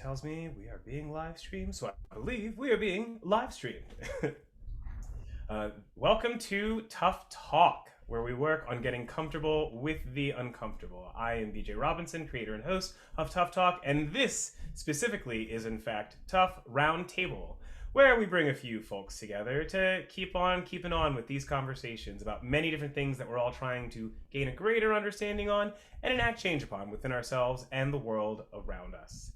tells me we are being live streamed, so I believe we are being live streamed. Welcome to Tough Talk, where we work on getting comfortable with the uncomfortable. I am BJ Robinson, creator and host of Tough Talk, and this specifically is, in fact, Tough Roundtable, where we bring a few folks together to keep on keeping on with these conversations about many different things that we're all trying to gain a greater understanding on and enact change upon within ourselves and the world around us.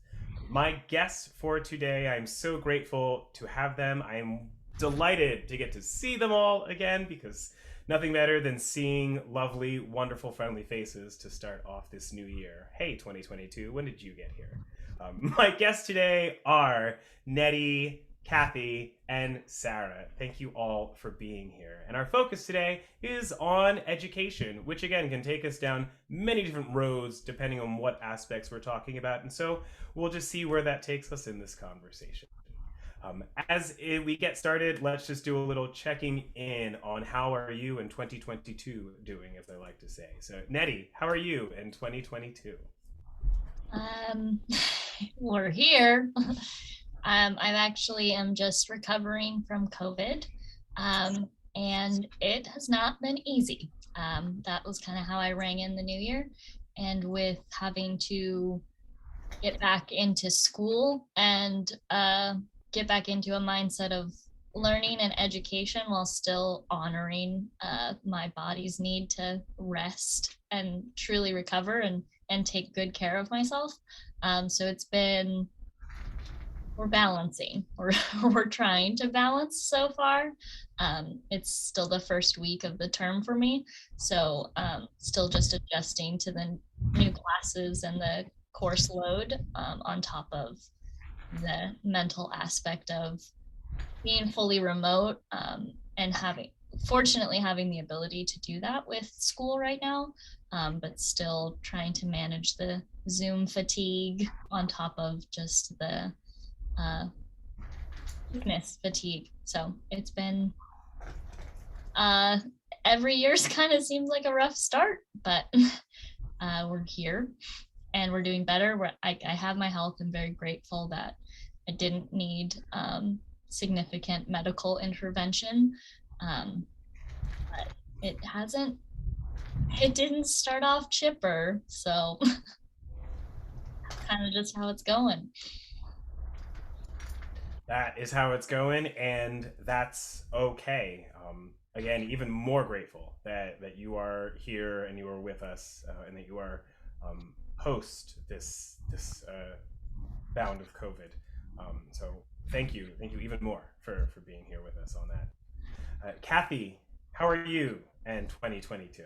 My guests for today, I'm so grateful to have them. I am delighted to get to see them all again, because nothing better than seeing lovely, wonderful, friendly faces to start off this new year. Hey, 2022, when did you get here? My guests today are Nettie, Kathy, and Sarah. Thank you all for being here. And our focus today is on education, which again can take us down many different roads depending on what aspects we're talking about. And so we'll just see where that takes us in this conversation. As we get started, let's just do a little checking in on how are you in 2022 doing, as I like to say. So Nettie, how are you in 2022? We're here. I actually am just recovering from COVID, and it has not been easy. That was kind of how I rang in the new year, and with having to get back into school and get back into a mindset of learning and education while still honoring my body's need to rest and truly recover and take good care of myself. So it's been, we're balancing. We're trying to balance so far. It's still the first week of the term for me, so still just adjusting to the new classes and the course load, on top of the mental aspect of being fully remote, and fortunately having the ability to do that with school right now, but still trying to manage the Zoom fatigue on top of just the sickness fatigue. So it's been, every year's kind of seems like a rough start, but we're here and we're doing better. I have my health. I'm very grateful that I didn't need significant medical intervention, but it didn't start off chipper, so kind of just how it's going. That is how it's going, and that's okay. Again, even more grateful that you are here and you are with us, and that you are host this bound of COVID. So thank you even more for being here with us on that. Kathy, how are you in 2022?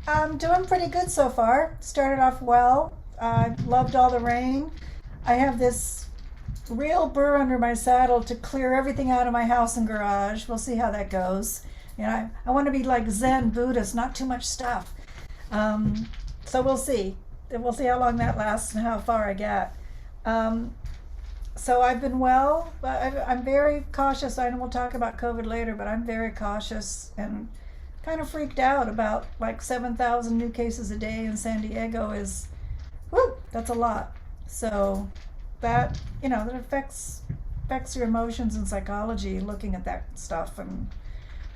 I'm doing pretty good so far. Started off well. I loved all the rain. I have this real burr under my saddle to clear everything out of my house and garage. We'll see how that goes. You know, I want to be like Zen Buddhist, not too much stuff. So we'll see. We'll see how long that lasts and how far I get. So I've been well, but I'm very cautious. I know we'll talk about COVID later, but I'm very cautious and kind of freaked out about like 7,000 new cases a day in San Diego is, whoo, that's a lot. So that, that affects your emotions and psychology looking at that stuff. And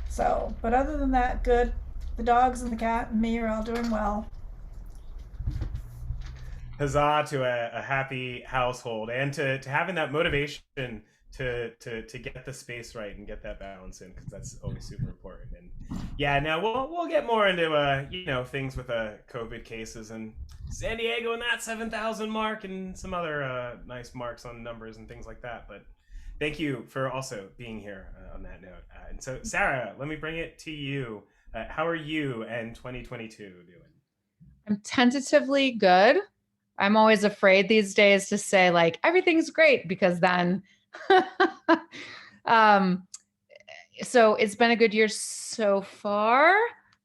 so, but other than that, good. The dogs and the cat and me are all doing well. Huzzah to a happy household, and to having that motivation to get the space right and get that balance in, because that's always super important. And yeah, now we'll get more into things with COVID cases and San Diego and that 7,000 mark and some other nice marks on numbers and things like that. But thank you for also being here on that note. And so Sarah, let me bring it to you. How are you and 2022 doing? I'm tentatively good. I'm always afraid these days to say like everything's great, because then so it's been a good year so far.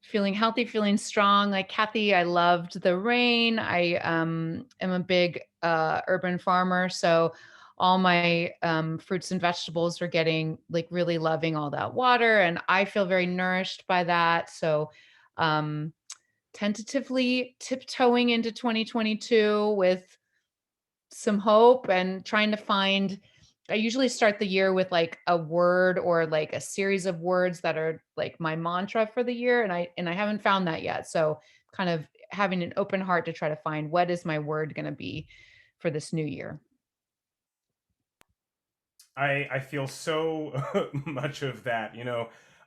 Feeling healthy, feeling strong. Like Kathy, I loved the rain. I am a big urban farmer, so all my fruits and vegetables are getting like really loving all that water, and I feel very nourished by that. So tentatively tiptoeing into 2022 with some hope and trying to find, I usually start the year with like a word or like a series of words that are like my mantra for the year. And I haven't found that yet. So kind of having an open heart to try to find what is my word going to be for this new year. I feel so much of that.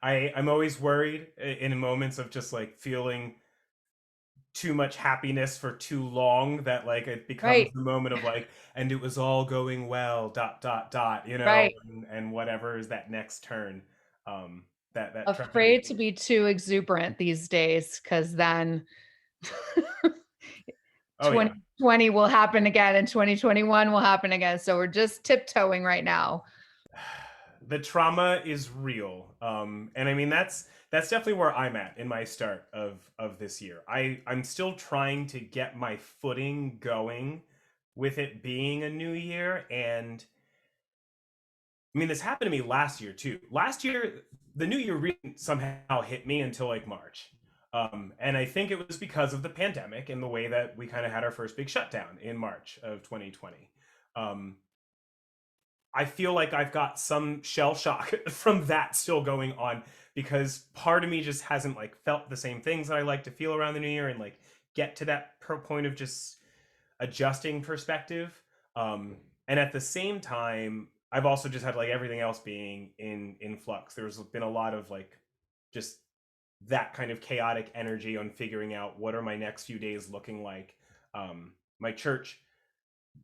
I'm always worried in moments of just like feeling too much happiness for too long that like it becomes Right. the moment of like, and it was all going well, dot dot dot, Right. and whatever is that next turn. That Afraid trepidation. to be too exuberant these days, because then Oh yeah. 2020 will happen again and 2021 will happen again. So we're just tiptoeing right now. The trauma is real, and I mean that's definitely where I'm at in my start of this year. I'm still trying to get my footing going with it being a new year. And I mean, this happened to me last year too. Last year the new year really somehow hit me until like March. And I think it was because of the pandemic and the way that we kind of had our first big shutdown in March of 2020. um, I feel like I've got some shell shock from that still going on, because part of me just hasn't like felt the same things that I like to feel around the new year and like get to that point of just adjusting perspective. And at the same time, I've also just had like everything else being in flux. There's been a lot of like just that kind of chaotic energy on figuring out what are my next few days looking like. My church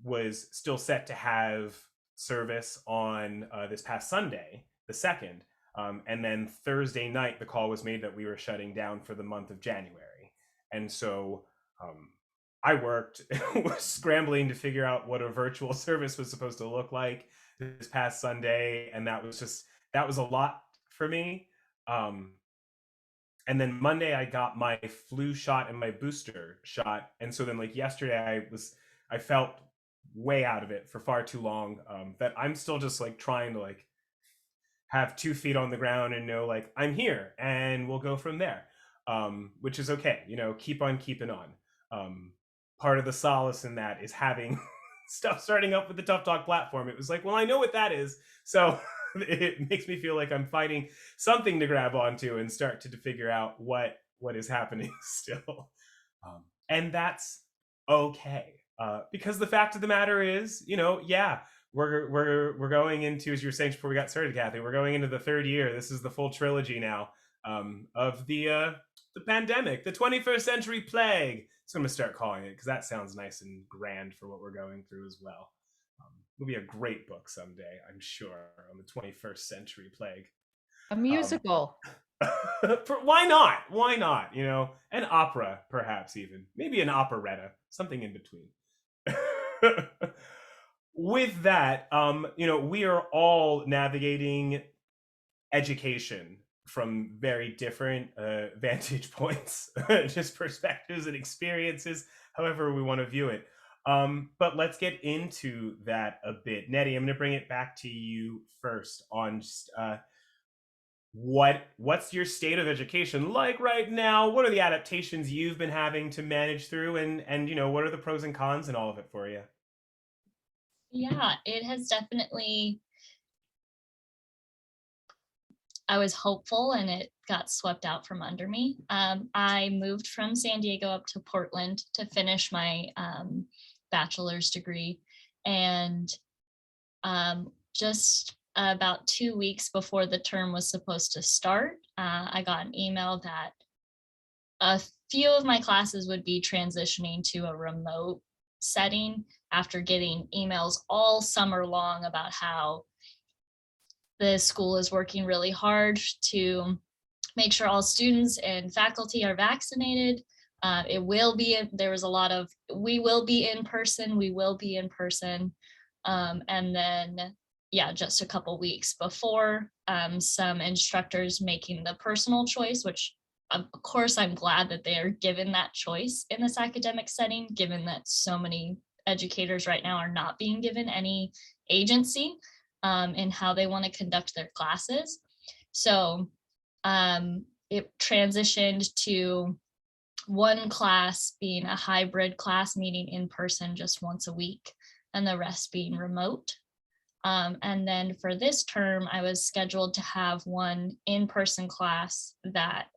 was still set to have service on this past Sunday, the 2nd. And then Thursday night, the call was made that we were shutting down for the month of January. And so I worked, was scrambling to figure out what a virtual service was supposed to look like this past Sunday. And that was a lot for me. And then Monday I got my flu shot and my booster shot. And so then like yesterday I felt way out of it for far too long, that I'm still just like trying to like have 2 feet on the ground and know like I'm here and we'll go from there, which is okay. Keep on keeping on. Part of the solace in that is having stuff starting up with the Tough Talk platform. It was like, well, I know what that is, so it makes me feel like I'm finding something to grab onto and start to figure out what is happening still. And that's okay. Because the fact of the matter is, yeah, we're going into, as you were saying before we got started, Kathy, we're going into the 3rd year. This is the full trilogy now, of the pandemic, the 21st century plague. So I'm gonna start calling it because that sounds nice and grand for what we're going through as well. It'll be a great book someday, I'm sure, on the 21st century plague. A musical. Why not? Why not? An opera, perhaps even maybe an operetta, something in between. With that, we are all navigating education from very different vantage points, just perspectives and experiences, however we want to view it. But let's get into that a bit. Nettie, I'm going to bring it back to you first on just, what's your state of education like right now? What are the adaptations you've been having to manage through, and what are the pros and cons and all of it for you? Yeah, it has definitely, I was hopeful and it got swept out from under me. I moved from San Diego up to Portland to finish my bachelor's degree. And just about 2 weeks before the term was supposed to start, I got an email that a few of my classes would be transitioning to a remote setting after getting emails all summer long about how the school is working really hard to make sure all students and faculty are vaccinated. It will be, there was a lot of, we will be in person. And then, yeah, just a couple weeks before, some instructors making the personal choice, which of course I'm glad that they are given that choice in this academic setting, given that so many educators right now are not being given any agency in how they want to conduct their classes. So it transitioned to one class being a hybrid class, meeting in person just once a week. and the rest being remote. And then for this term, I was scheduled to have one in-person class that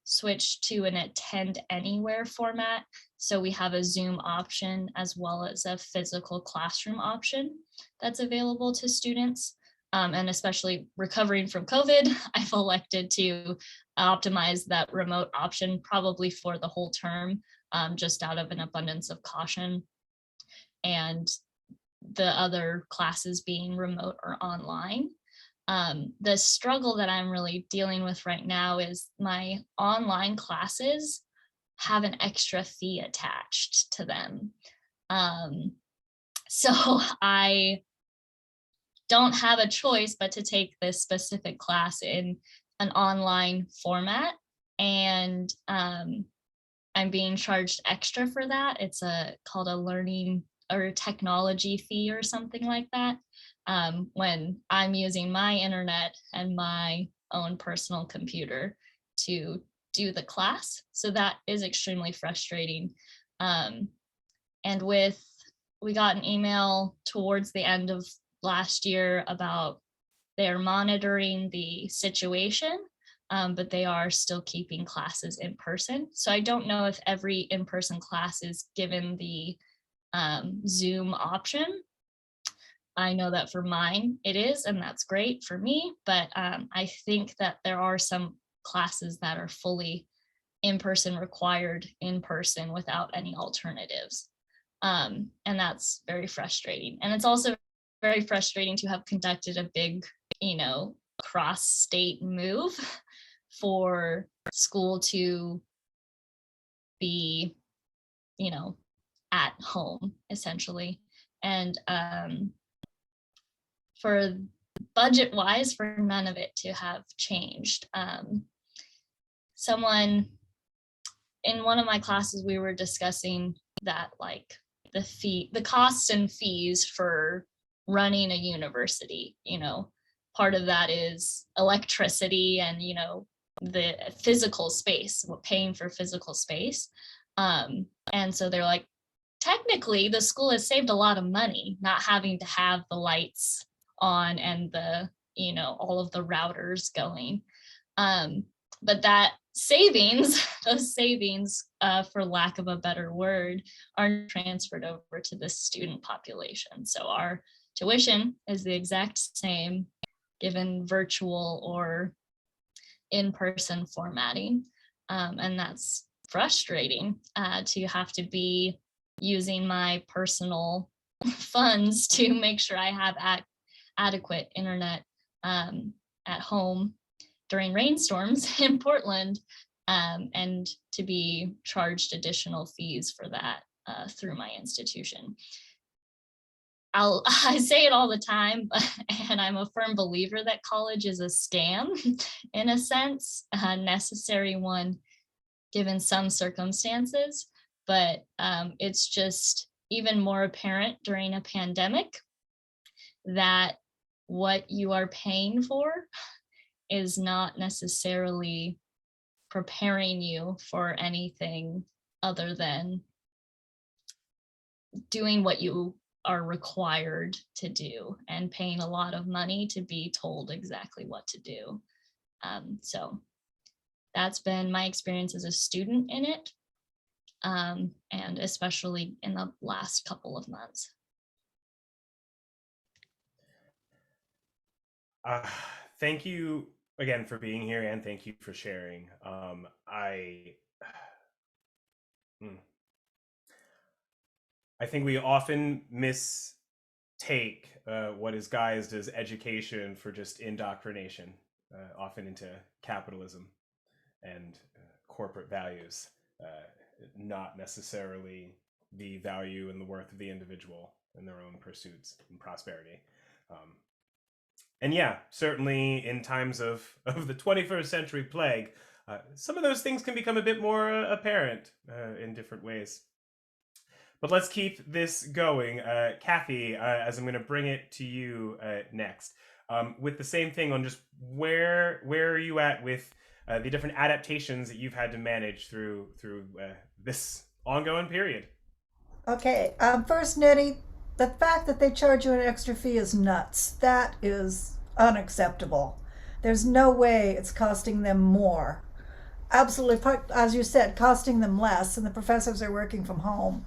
switched to an attend anywhere format. So we have a Zoom option as well as a physical classroom option that's available to students. And especially recovering from COVID, I've elected to optimize that remote option probably for the whole term, just out of an abundance of caution. And the other classes being remote or online. The struggle that I'm really dealing with right now is my online classes have an extra fee attached to them. So I don't have a choice but to take this specific class in an online format, and I'm being charged extra for that. It's called a learning or technology fee or something like that, when I'm using my internet and my own personal computer to do the class. So that is extremely frustrating. And we got an email towards the end of last year about they're monitoring the situation, but they are still keeping classes in person. So I don't know if every in-person class is given the Zoom option. I know that for mine it is, and that's great for me, but I think that there are some classes that are fully in-person, required in person without any alternatives. And that's very frustrating. And it's also very frustrating to have conducted a big, cross-state move for school to be, at home essentially. And for budget-wise, for none of it to have changed. Someone in one of my classes, we were discussing that like the costs and fees for running a university, part of that is electricity and, the physical space, paying for physical space. And so they're like, technically the school has saved a lot of money not having to have the lights on and the, all of the routers going. But that those savings, for lack of a better word, are transferred over to the student population. So our tuition is the exact same given virtual or in-person formatting. And that's frustrating to have to be using my personal funds to make sure I have adequate internet at home during rainstorms in Portland, and to be charged additional fees for that through my institution. I say it all the time, and I'm a firm believer that college is a scam in a sense, a necessary one given some circumstances, but it's just even more apparent during a pandemic that what you are paying for is not necessarily preparing you for anything other than doing what you are required to do and paying a lot of money to be told exactly what to do. So that's been my experience as a student in it, and especially in the last couple of months. Thank you again for being here, and thank you for sharing. I think we often mistake what is guised as education for just indoctrination, often into capitalism and corporate values, not necessarily the value and the worth of the individual and their own pursuits and prosperity. And yeah, certainly in times of the 21st century plague, some of those things can become a bit more apparent in different ways. But let's keep this going. Kathy, as I'm going to bring it to you next, with the same thing on just where are you at with the different adaptations that you've had to manage through this ongoing period? Okay, first, Nettie, the fact that they charge you an extra fee is nuts. That is unacceptable. There's no way it's costing them more. Absolutely, as you said, costing them less, and the professors are working from home.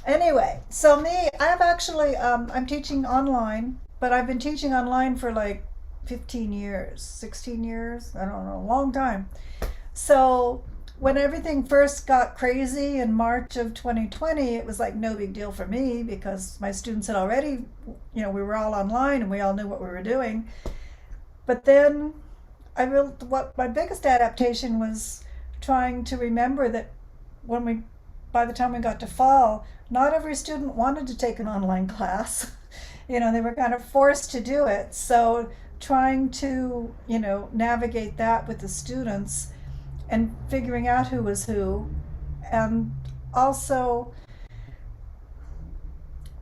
Anyway, so me, I've actually, I'm teaching online, but I've been teaching online for like 15 years, 16 years, I don't know, a long time. So when everything first got crazy in March of 2020, it was like no big deal for me because my students had already, we were all online and we all knew what we were doing. But then what my biggest adaptation was trying to remember that by the time we got to fall, not every student wanted to take an online class. They were kind of forced to do it. So trying to, navigate that with the students and figuring out who was who. And also,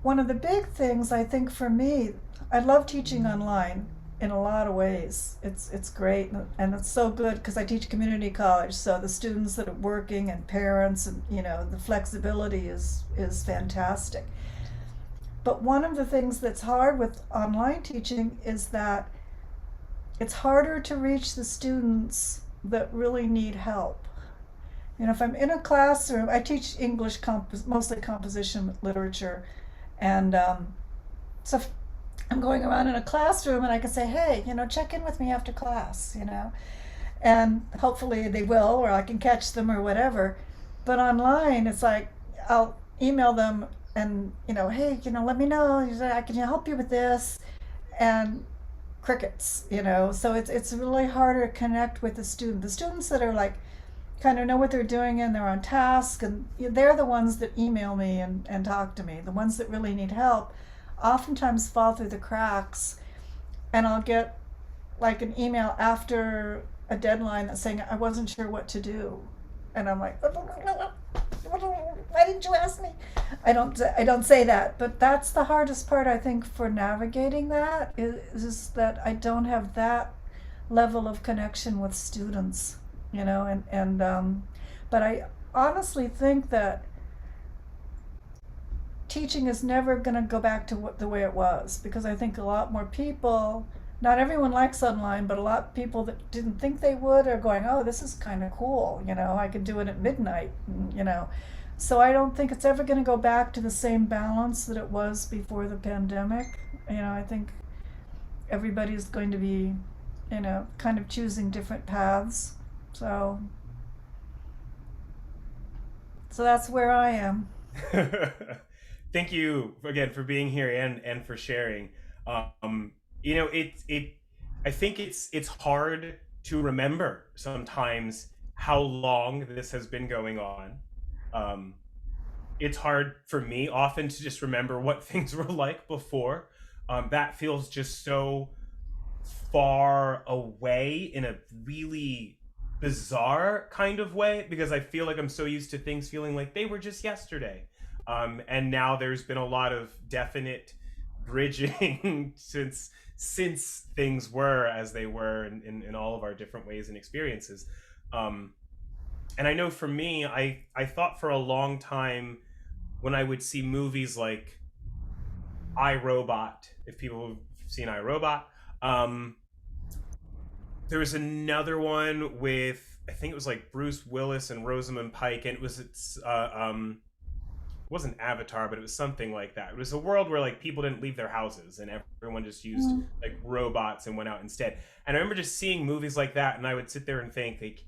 one of the big things I think for me, I love teaching online in a lot of ways. It's great, and it's so good because I teach community college, so the students that are working and parents, and the flexibility is fantastic. But one of the things that's hard with online teaching is that it's harder to reach the students that really need help. If I'm in a classroom, I teach English, mostly composition literature, and so if I'm going around in a classroom and I can say, hey, check in with me after class, and hopefully they will, or I can catch them or whatever. But online, it's like I'll email them and, hey, let me know, I can help you with this, and crickets, so it's really harder to connect with the students that are like kind of know what they're doing and they're on task, and they're the ones that email me and talk to me. The ones that really need help oftentimes fall through the cracks, and I'll get like an email after a deadline that's saying I wasn't sure what to do, and I'm like, why didn't you ask me? I don't say that, but that's the hardest part I think for navigating that is that I don't have that level of connection with students, but I honestly think that teaching is never going to go back to the way it was, because I think a lot more people, not everyone likes online, but a lot of people that didn't think they would are going, oh, this is kind of cool, I could do it at midnight, So I don't think it's ever going to go back to the same balance that it was before the pandemic. I think everybody's going to be, kind of choosing different paths. So that's where I am. Thank you again for being here and for sharing. I think it's hard to remember sometimes how long this has been going on. It's hard for me often to just remember what things were like before. That feels just so far away in a really bizarre kind of way, because I feel like I'm so used to things feeling like they were just yesterday. And now there's been a lot of definite bridging since things were as they were in all of our different ways and experiences. And I know for me, I thought for a long time when I would see movies like I, Robot, if people have seen I, Robot, there was another one with, I think it was like Bruce Willis and Rosamund Pike, and it wasn't Avatar, but it was something like that. It was a world where like people didn't leave their houses and everyone just used like robots and went out instead. And I remember just seeing movies like that, and I would sit there and think, like,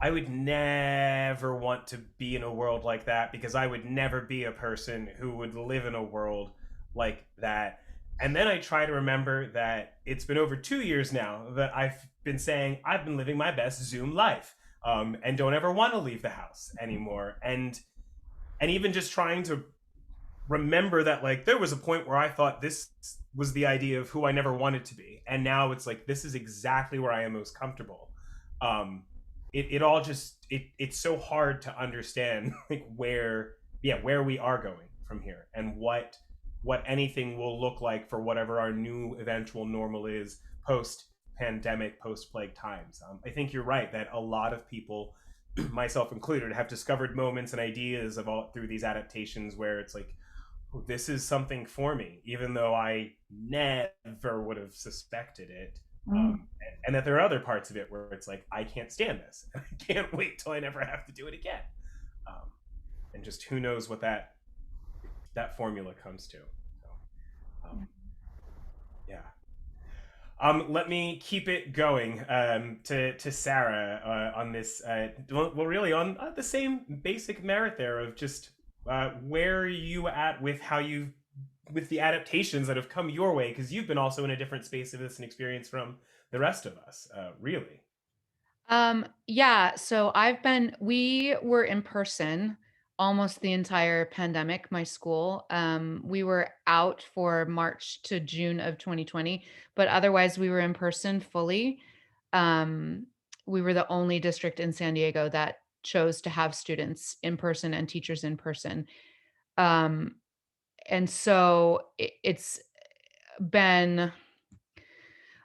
I would never want to be in a world like that, because I would never be a person who would live in a world like that. And then I try to remember that it's been over 2 years now that I've been saying I've been living my best Zoom life, and don't ever want to leave the house anymore. And even just trying to remember that, like, there was a point where I thought this was the idea of who I never wanted to be. And now it's like, this is exactly where I am most comfortable. It all just, it's so hard to understand like where we are going from here, and what anything will look like for whatever our new eventual normal is post-pandemic, post-plague times. I think you're right that a lot of people, myself included, have discovered moments and ideas of all through these adaptations where it's like, oh, this is something for me, even though I never would have suspected it. And that there are other parts of it where it's like, I can't stand this. I can't wait till I never have to do it again. And just who knows what that formula comes to. So, yeah. Let me keep it going to Sarah on this. Well, really on the same basic merit there of just where are you at with how you, with the adaptations that have come your way, because you've been also in a different space of this and experience from the rest of us, really. Yeah, so we were in person almost the entire pandemic, my school. We were out for March to June of 2020, but otherwise we were in person fully. Um, we were the only district in San Diego that chose to have students in person and teachers in person. Um, and so it's been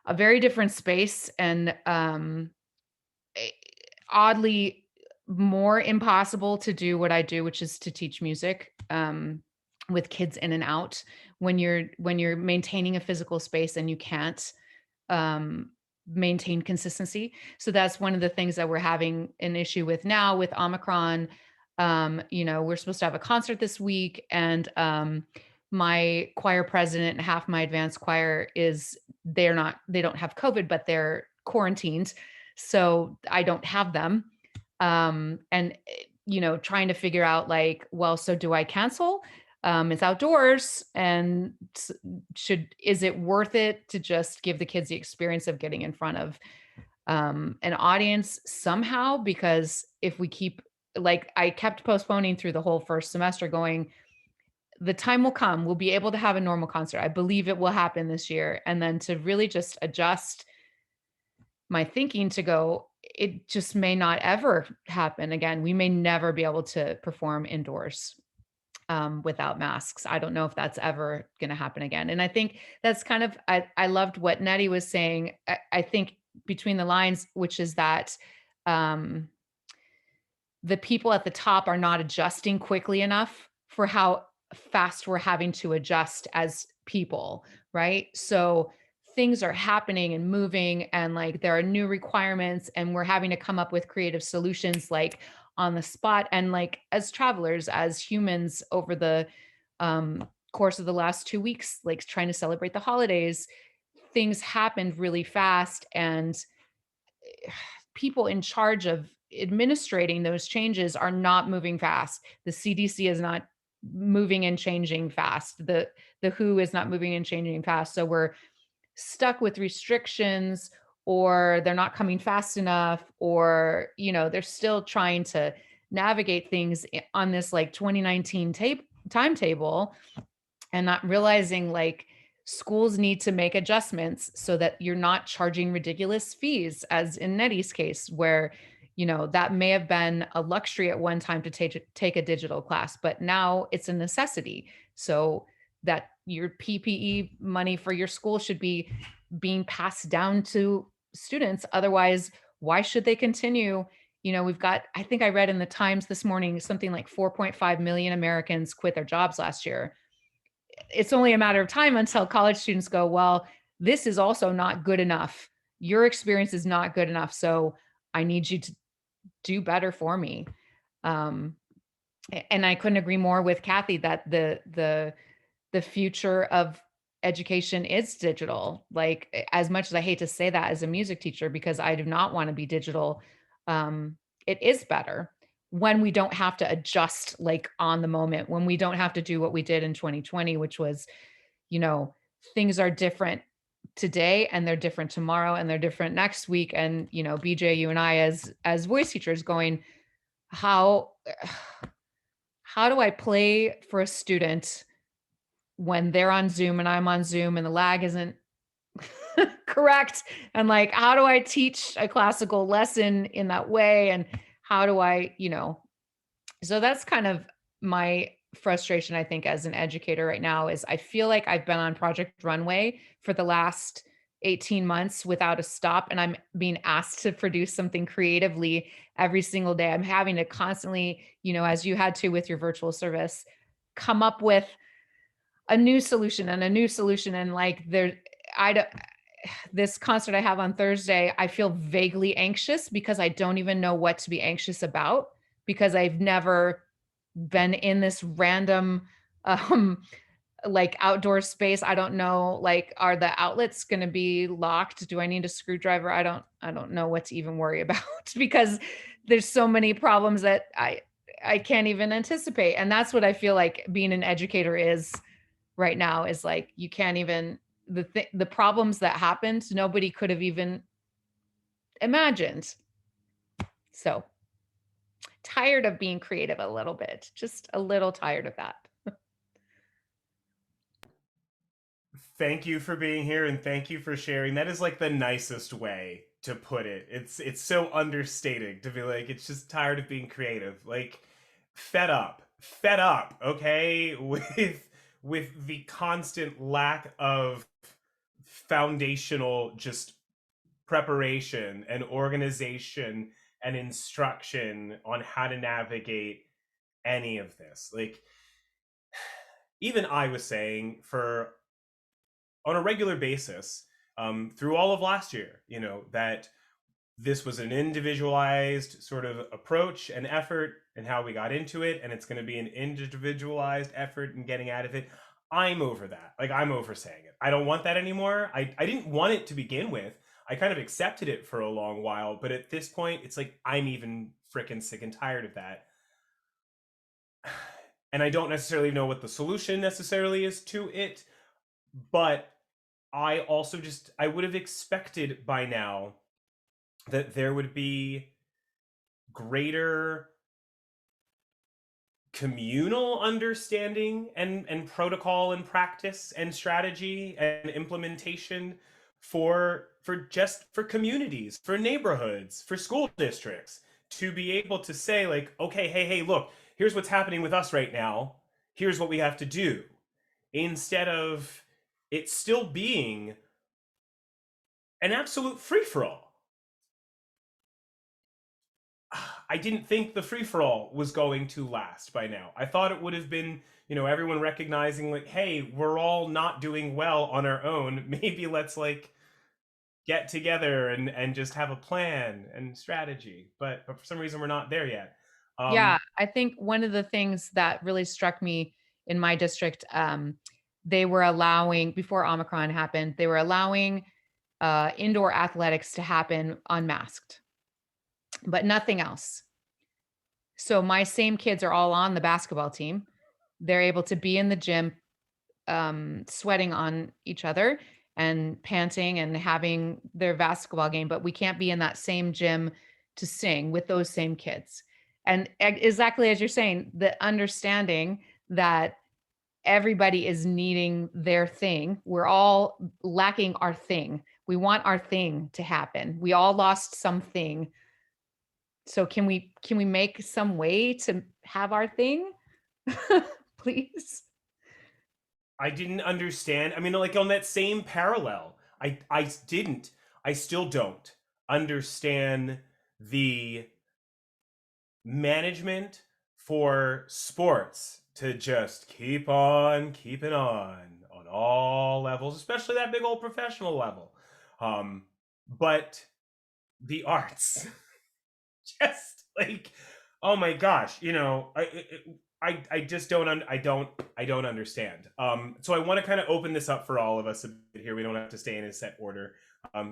a very different space and eh, oddly more impossible to do what I do, which is to teach music with kids in and out when you're maintaining a physical space and you can't um, maintain consistency. So that's one of the things that we're having an issue with now with Omicron. We're supposed to have a concert this week, and my choir president and half my advanced choir they don't have COVID, but they're quarantined. So I don't have them. Trying to figure out like, well, so do I cancel? It's outdoors, and is it worth it to just give the kids the experience of getting in front of an audience somehow? Because if we keep, like, I kept postponing through the whole first semester going, the time will come, we'll be able to have a normal concert. I believe it will happen this year. And then to really just adjust my thinking to go, it just may not ever happen again. We may never be able to perform indoors without masks. I don't know if that's ever going to happen again. And I think that's kind of, I loved what Nettie was saying. I think between the lines, which is that the people at the top are not adjusting quickly enough for how fast we're having to adjust as people, right? So things are happening and moving, and like there are new requirements, and we're having to come up with creative solutions like on the spot. And like as travelers, as humans over the course of the last 2 weeks, like trying to celebrate the holidays, things happened really fast, and people in charge of administrating those changes are not moving fast. The CDC is not moving and changing fast. The WHO is not moving and changing fast. So we're stuck with restrictions, or they're not coming fast enough, or they're still trying to navigate things on this like 2019 timetable, and not realizing like schools need to make adjustments so that you're not charging ridiculous fees, as in Nettie's case, where that may have been a luxury at one time to take a digital class, but now it's a necessity. So that your PPE money for your school should be being passed down to students. Otherwise, why should they continue? We've got, I think I read in the Times this morning, something like 4.5 million Americans quit their jobs last year. It's only a matter of time until college students go, well, this is also not good enough. Your experience is not good enough. So I need you to do better for me. And I couldn't agree more with Kathy that the future of education is digital. Like, as much as I hate to say that as a music teacher, because I do not want to be digital, it is better when we don't have to adjust like on the moment, when we don't have to do what we did in 2020, which was, things are different today and they're different tomorrow and they're different next week. And, BJ, you and I as voice teachers going, how do I play for a student when they're on Zoom and I'm on Zoom and the lag isn't correct? And like, how do I teach a classical lesson in that way? And how do I, so that's kind of my frustration, I think, as an educator right now, is I feel like I've been on Project Runway for the last 18 months without a stop. And I'm being asked to produce something creatively every single day. I'm having to constantly, as you had to with your virtual service, come up with a new solution and a new solution. And like I don't, this concert I have on Thursday, I feel vaguely anxious because I don't even know what to be anxious about because I've never been in this random um like outdoor space. I don't know, like, are the outlets going to be locked? Do I need a screwdriver? I don't know what to even worry about because there's so many problems that I can't even anticipate. And that's what I feel like being an educator is right now, is like you can't even the problems that happened, nobody could have even imagined. So tired of being creative a little bit, just a little tired of that. Thank you for being here and thank you for sharing. That is like the nicest way to put it. It's so understated to be like, it's just tired of being creative. Like, fed up, okay, with the constant lack of foundational just preparation and organization and instruction on how to navigate any of this. Like, even I was saying for on a regular basis through all of last year, that this was an individualized sort of approach and effort and how we got into it, and it's going to be an individualized effort in getting out of it. I'm over that. Like, I'm over saying it. I don't want that anymore. I didn't want it to begin with. I kind of accepted it for a long while, but at this point, it's like I'm even freaking sick and tired of that. And I don't necessarily know what the solution necessarily is to it, but I also I would have expected by now that there would be greater communal understanding and protocol and practice and strategy and implementation for communities, for neighborhoods, for school districts, to be able to say, like, okay, hey, look, here's what's happening with us right now. Here's what we have to do. Instead of it still being an absolute free-for-all. I didn't think the free-for-all was going to last by now. I thought it would have been, everyone recognizing, like, hey, we're all not doing well on our own. Maybe let's, like, get together and just have a plan and strategy. But for some reason, we're not there yet. Yeah, I think one of the things that really struck me in my district, they were allowing, before Omicron happened, they were allowing indoor athletics to happen unmasked, but nothing else. So my same kids are all on the basketball team. They're able to be in the gym, sweating on each other and panting and having their basketball game, but we can't be in that same gym to sing with those same kids. And exactly as you're saying, the understanding that everybody is needing their thing. We're all lacking our thing. We want our thing to happen. We all lost something. So can we make some way to have our thing? Please. I didn't understand. I mean, like, on that same parallel, I still don't understand the management for sports to just keep on keeping on all levels, especially that big old professional level. But the arts, just like, oh my gosh, I just don't I don't understand. So I want to kind of open this up for all of us a bit here. We don't have to stay in a set order.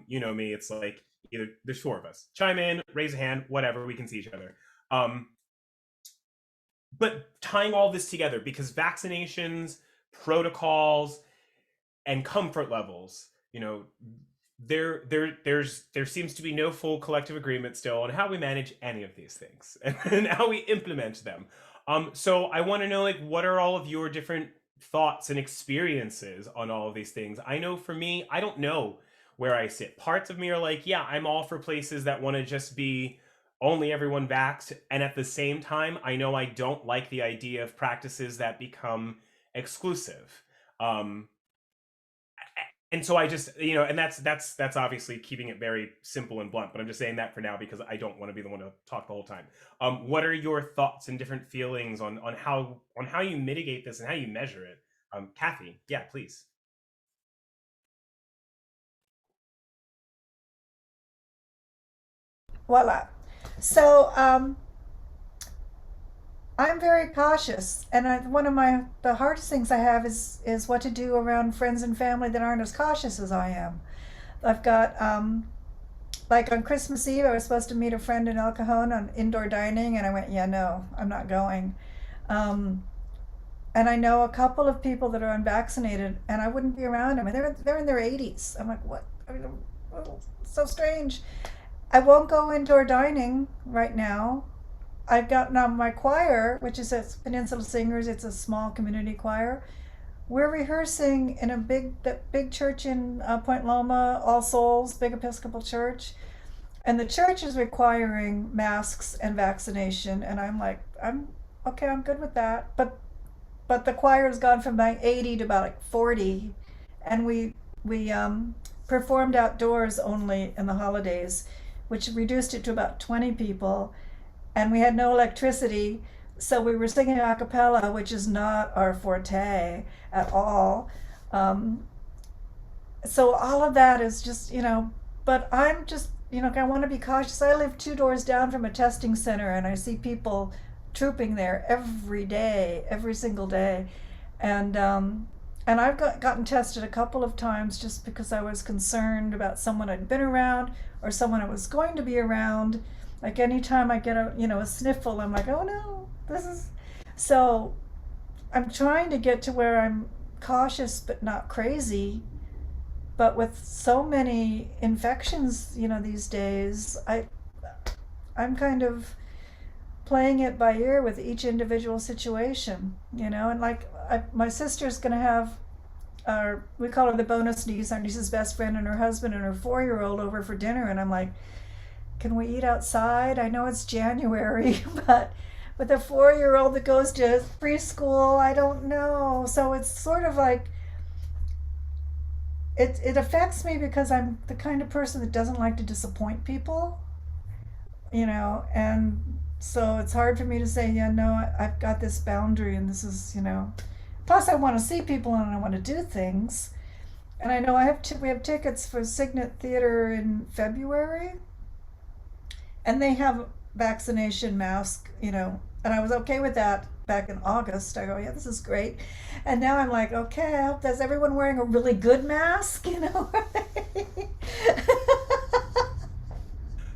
You know me, it's like either there's four of us. Chime in, raise a hand, whatever, we can see each other. But tying all this together, because vaccinations, protocols, and comfort levels, there seems to be no full collective agreement still on how we manage any of these things and how we implement them. So I want to know, like, what are all of your different thoughts and experiences on all of these things? I know for me, I don't know where I sit. Parts of me are like, yeah, I'm all for places that want to just be only everyone vaxxed. And at the same time, I know I don't like the idea of practices that become exclusive. And so I just, and that's obviously keeping it very simple and blunt, but I'm just saying that for now because I don't want to be the one to talk the whole time. What are your thoughts and different feelings on how you mitigate this and how you measure it Kathy, yeah, please. Voila. So I'm very cautious, and one of the hardest things I have is what to do around friends and family that aren't as cautious as I am. I've got like on Christmas Eve, I was supposed to meet a friend in El Cajon on indoor dining, and I went, yeah, no, I'm not going. Um, and I know a couple of people that are unvaccinated, and I wouldn't be around them. And they're in their 80s. I'm like, what? I mean, oh, so strange. I won't go indoor dining right now. I've got now my choir, which is a Peninsula Singers. It's a small community choir. We're rehearsing in the big church in Point Loma, All Souls, big Episcopal church, and the church is requiring masks and vaccination. And I'm like, I'm okay. I'm good with that. But the choir has gone from like 80 to about like 40, and we performed outdoors only in the holidays, which reduced it to about 20 people, and we had no electricity, so we were singing a cappella, which is not our forte at all. So all of that is just, but I'm just, I want to be cautious. I live 2 doors down from a testing center, and I see people trooping there every day, every single day. And I've gotten tested a couple of times just because I was concerned about someone I'd been around or someone I was going to be around. Like anytime I get a sniffle, I'm like, oh no, this is. So I'm trying to get to where I'm cautious but not crazy. But with so many infections, these days, I'm kind of playing it by ear with each individual situation, and like my sister's gonna have we call her the bonus niece, our niece's best friend, and her husband and her 4-year-old over for dinner, and I'm like, can we eat outside? I know it's January, but with a 4-year-old that goes to preschool, I don't know. So it's sort of like it affects me because I'm the kind of person that doesn't like to disappoint people, and so it's hard for me to say, yeah, no, I've got this boundary, and this is, plus I want to see people and I want to do things. And I know we have tickets for Signet Theater in February, and they have vaccination mask, and I was okay with that back in August. I go, yeah, this is great. And now I'm like, okay, I hope that's everyone wearing a really good mask,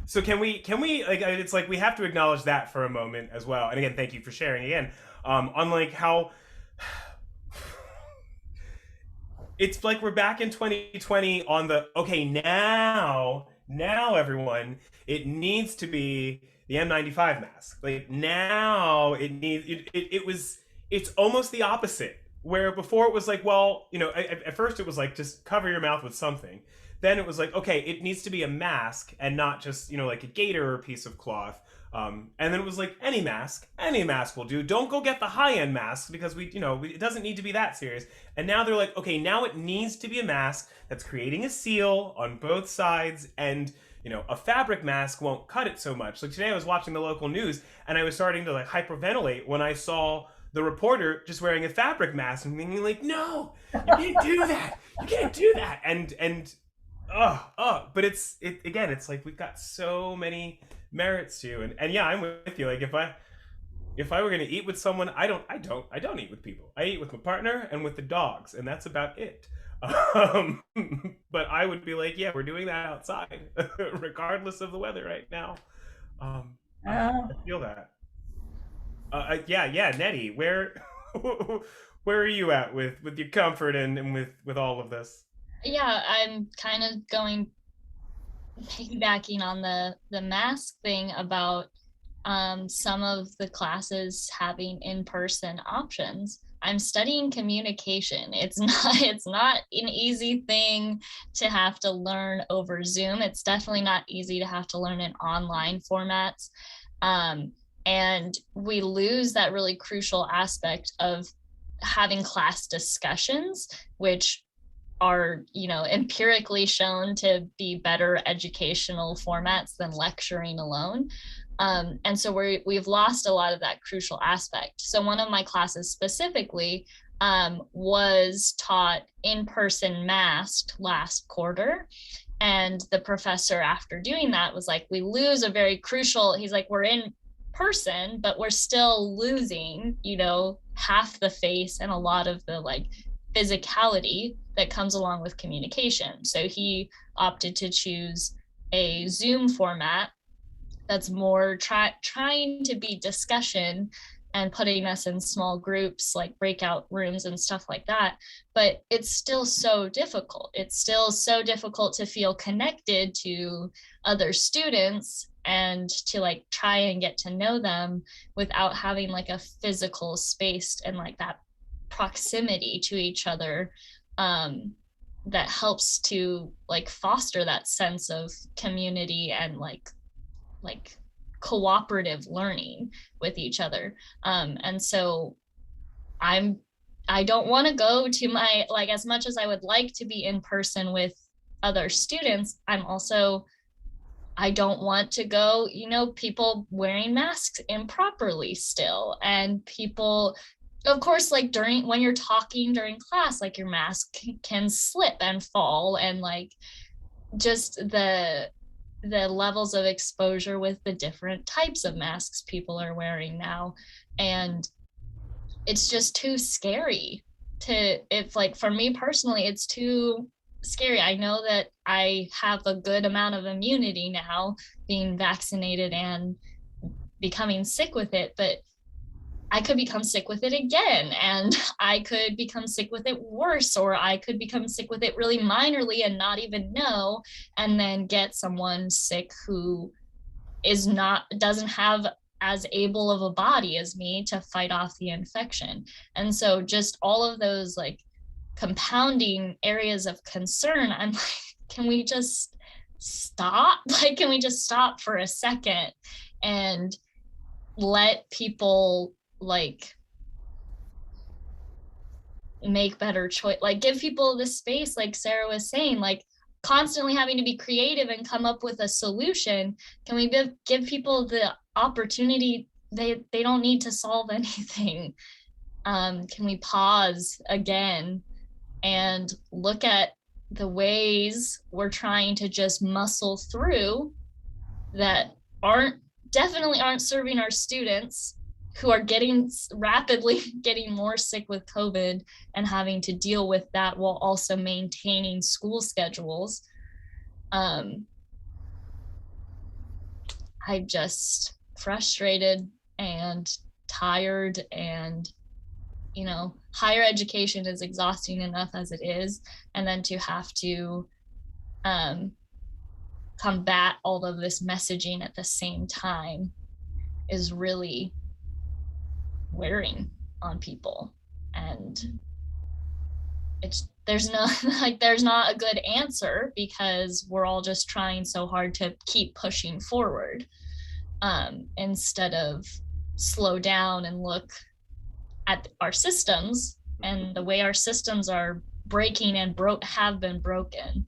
So can we like, it's like we have to acknowledge that for a moment as well. And again, thank you for sharing again. On like how it's like we're back in 2020 on the okay, now everyone, it needs to be the N95 mask. Like now it's almost the opposite, where before it was like, well, at first it was like just cover your mouth with something. Then it was like, okay, it needs to be a mask and not just, like a gaiter or a piece of cloth. And then it was like, any mask will do. Don't go get the high-end mask because it doesn't need to be that serious. And now they're like, okay, now it needs to be a mask that's creating a seal on both sides, and a fabric mask won't cut it so much. Like today I was watching the local news and I was starting to like hyperventilate when I saw the reporter just wearing a fabric mask and being like, no, you can't do that. You can't do that. And but it's like we've got so many merits to, and yeah, I'm with you. Like if I were gonna eat with someone, I don't eat with people. I eat with my partner and with the dogs, and that's about it. But I would be like, yeah, we're doing that outside, regardless of the weather right now. I feel that. Yeah, Nettie, where where are you at with your comfort and with all of this? Yeah, I'm kind of piggybacking on the mask thing about some of the classes having in-person options. I'm studying communication. It's not an easy thing to have to learn over Zoom. It's definitely not easy to have to learn in online formats. And we lose that really crucial aspect of having class discussions, which are empirically shown to be better educational formats than lecturing alone. And so we've lost a lot of that crucial aspect. So one of my classes specifically was taught in person masked last quarter. And the professor, after doing that, was like, we lose a very crucial, he's like, we're in person, but we're still losing, you know, half the face and a lot of the like physicality that comes along with communication. So he opted to choose a Zoom format that's more trying to be discussion and putting us in small groups, like breakout rooms and stuff like that. But it's still so difficult. It's still so difficult to feel connected to other students and to like try and get to know them without having like a physical space and like that proximity to each other, that helps to like foster that sense of community and like cooperative learning with each other. And so I don't want to go to my, like, as much as I would like to be in person with other students, I don't want to go, you know, people wearing masks improperly still, and people, of course, like when you're talking during class, like your mask can slip and fall, and like just the levels of exposure with the different types of masks people are wearing now. And it's just too scary if like, for me personally, it's too scary. I know that I have a good amount of immunity now, being vaccinated and becoming sick with it, but I could become sick with it again, and I could become sick with it worse, or I could become sick with it really minorly and not even know, and then get someone sick who doesn't have as able of a body as me to fight off the infection. And so just all of those like compounding areas of concern, I'm like, can we just stop? Like, can we just stop for a second and let people like make better choice, like give people the space, like Sarah was saying, like constantly having to be creative and come up with a solution. Can we give people the opportunity? They don't need to solve anything. Can we pause again and look at the ways we're trying to just muscle through that definitely aren't serving our students, who are rapidly getting more sick with COVID and having to deal with that while also maintaining school schedules. I'm just frustrated and tired, and you know, higher education is exhausting enough as it is, and then to have to combat all of this messaging at the same time is really wearing on people. And there's not a good answer, because we're all just trying so hard to keep pushing forward, instead of slow down and look at our systems and the way our systems are breaking and have been broken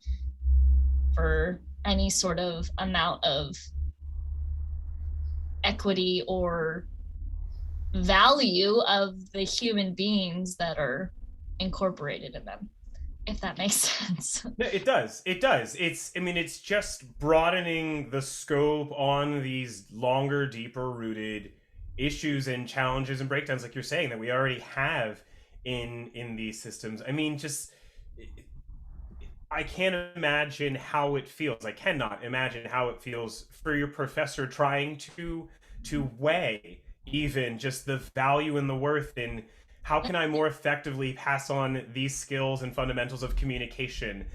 for any sort of amount of equity or value of the human beings that are incorporated in them, if that makes sense. No, it does. It's just broadening the scope on these longer, deeper rooted issues and challenges and breakdowns, like you're saying, that we already have in these systems. I mean, just I can't imagine how it feels. I cannot imagine how it feels for your professor trying to weigh even just the value and the worth in how can I more effectively pass on these skills and fundamentals of communication.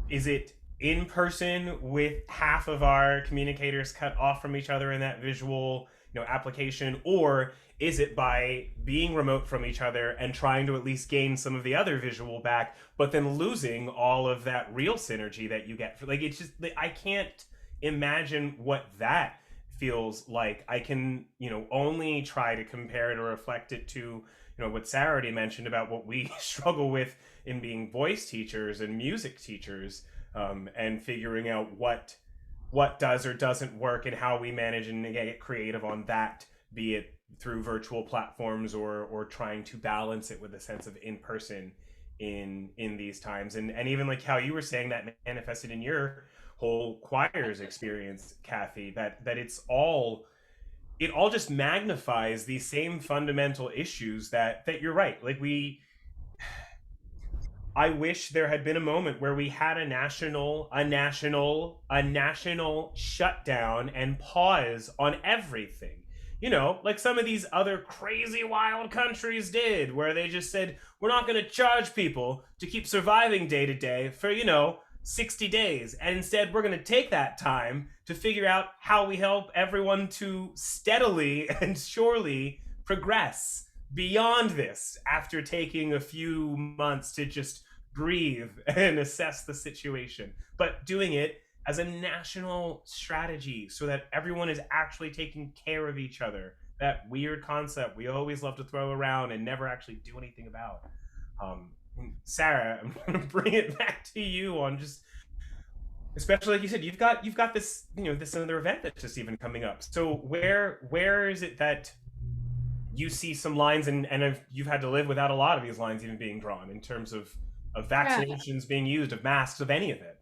Is it in person with half of our communicators cut off from each other in that visual, application, or is it by being remote from each other and trying to at least gain some of the other visual back, but then losing all of that real synergy that you get? It's just, I can't imagine what that feels like. I can, only try to compare it or reflect it to, what Sarah already mentioned about what we struggle with in being voice teachers and music teachers, and figuring out what does or doesn't work and how we manage and get creative on that, be it through virtual platforms, or trying to balance it with a sense of in person in these times. And even like how you were saying that manifested in your whole choir's experience, Kathy, that it all just magnifies these same fundamental issues that you're right. Like I wish there had been a moment where we had a national shutdown and pause on everything. You know, like some of these other crazy wild countries did, where they just said, we're not going to charge people to keep surviving day to day for, 60 days. And instead, we're going to take that time to figure out how we help everyone to steadily and surely progress beyond this after taking a few months to just breathe and assess the situation, but doing it as a national strategy so that everyone is actually taking care of each other. That weird concept we always love to throw around and never actually do anything about. Sarah, I'm going to bring it back to you on just, especially like you said, you've got this, this other event that's just even coming up. So where is it that you see some lines, and you've had to live without a lot of these lines even being drawn in terms of vaccinations being used, of masks, of any of it?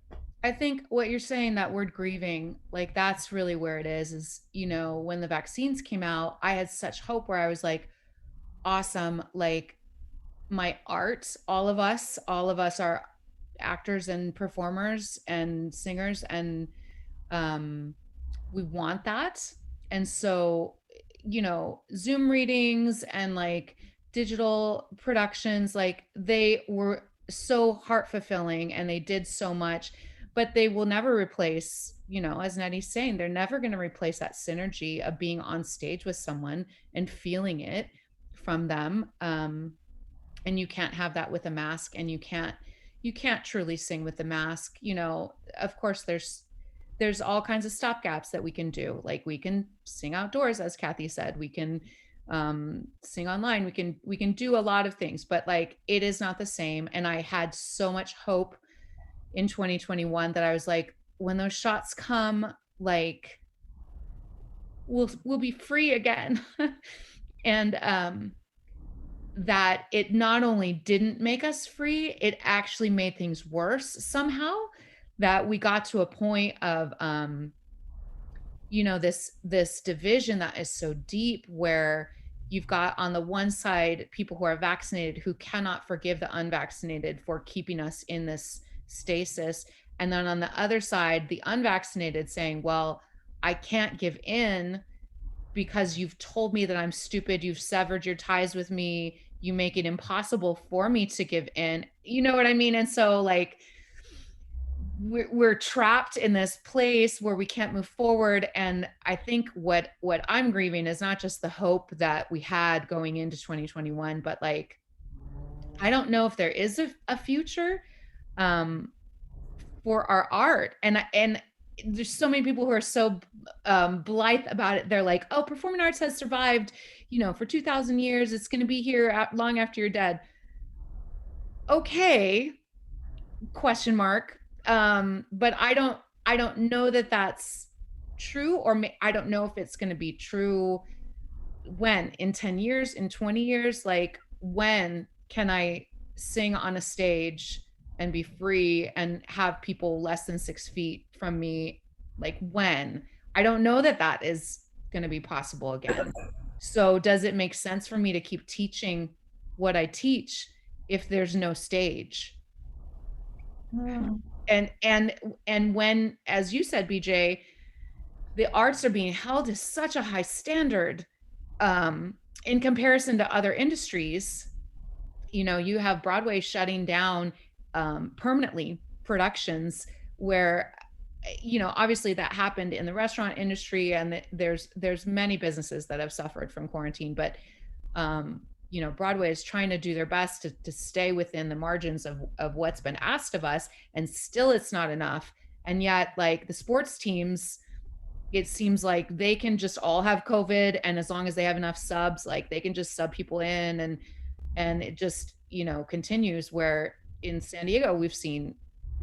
I think what you're saying, that word grieving, like that's really where it is, when the vaccines came out, I had such hope where I was like, awesome. Like my art, all of us are actors and performers and singers, and we want that. And so, Zoom readings and like digital productions, like they were so heart fulfilling and they did so much, but they will never replace, as Nettie's saying, they're never going to replace that synergy of being on stage with someone and feeling it from them. And you can't have that with a mask, and you can't truly sing with the mask. Of course there's all kinds of stopgaps that we can do. Like we can sing outdoors, as Kathy said, we can sing online, we can do a lot of things, but like it is not the same. And I had so much hope in 2021 that I was like, when those shots come, like we'll be free again. And that it not only didn't make us free, it actually made things worse somehow. That we got to a point of this division that is so deep, where you've got on the one side people who are vaccinated who cannot forgive the unvaccinated for keeping us in this stasis, and then on the other side the unvaccinated saying, well, I can't give in because you've told me that I'm stupid, you've severed your ties with me, you make it impossible for me to give in. You know what I mean? And so like we're trapped in this place where we can't move forward. And I think what I'm grieving is not just the hope that we had going into 2021, but like I don't know if there is a future for our art. And there's so many people who are so blithe about it. They're like, oh, performing arts has survived, for 2,000 years. It's going to be here long after you're dead. Okay, question mark. But I don't know that that's true, or I don't know if it's going to be true when, in 10 years, in 20 years, like when can I sing on a stage and be free and have people less than 6 feet from me? Like when? I don't know that that is going to be possible again. So does it make sense for me to keep teaching what I teach if there's no stage? And when, as you said, BJ, the arts are being held to such a high standard in comparison to other industries, you have Broadway shutting down permanently productions where, obviously that happened in the restaurant industry, and there's many businesses that have suffered from quarantine, but Broadway is trying to do their best to stay within the margins of what's been asked of us, and still it's not enough. And yet, like the sports teams, it seems like they can just all have COVID, and as long as they have enough subs, like they can just sub people in, and it just, continues. Where in San Diego, we've seen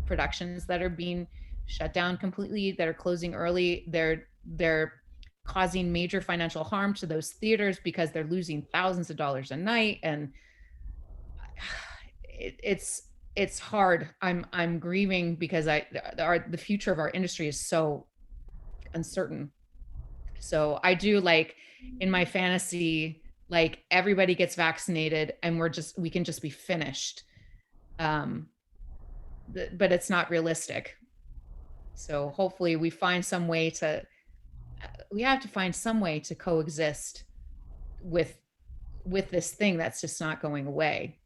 productions that are being shut down completely, that are closing early. They're causing major financial harm to those theaters because they're losing thousands of dollars a night. And it's hard. I'm grieving because the future of our industry is so uncertain. So I do, like, in my fantasy, like, everybody gets vaccinated and we can just be finished. But it's not realistic. So hopefully we find some way we have to find some way to coexist with this thing that's just not going away,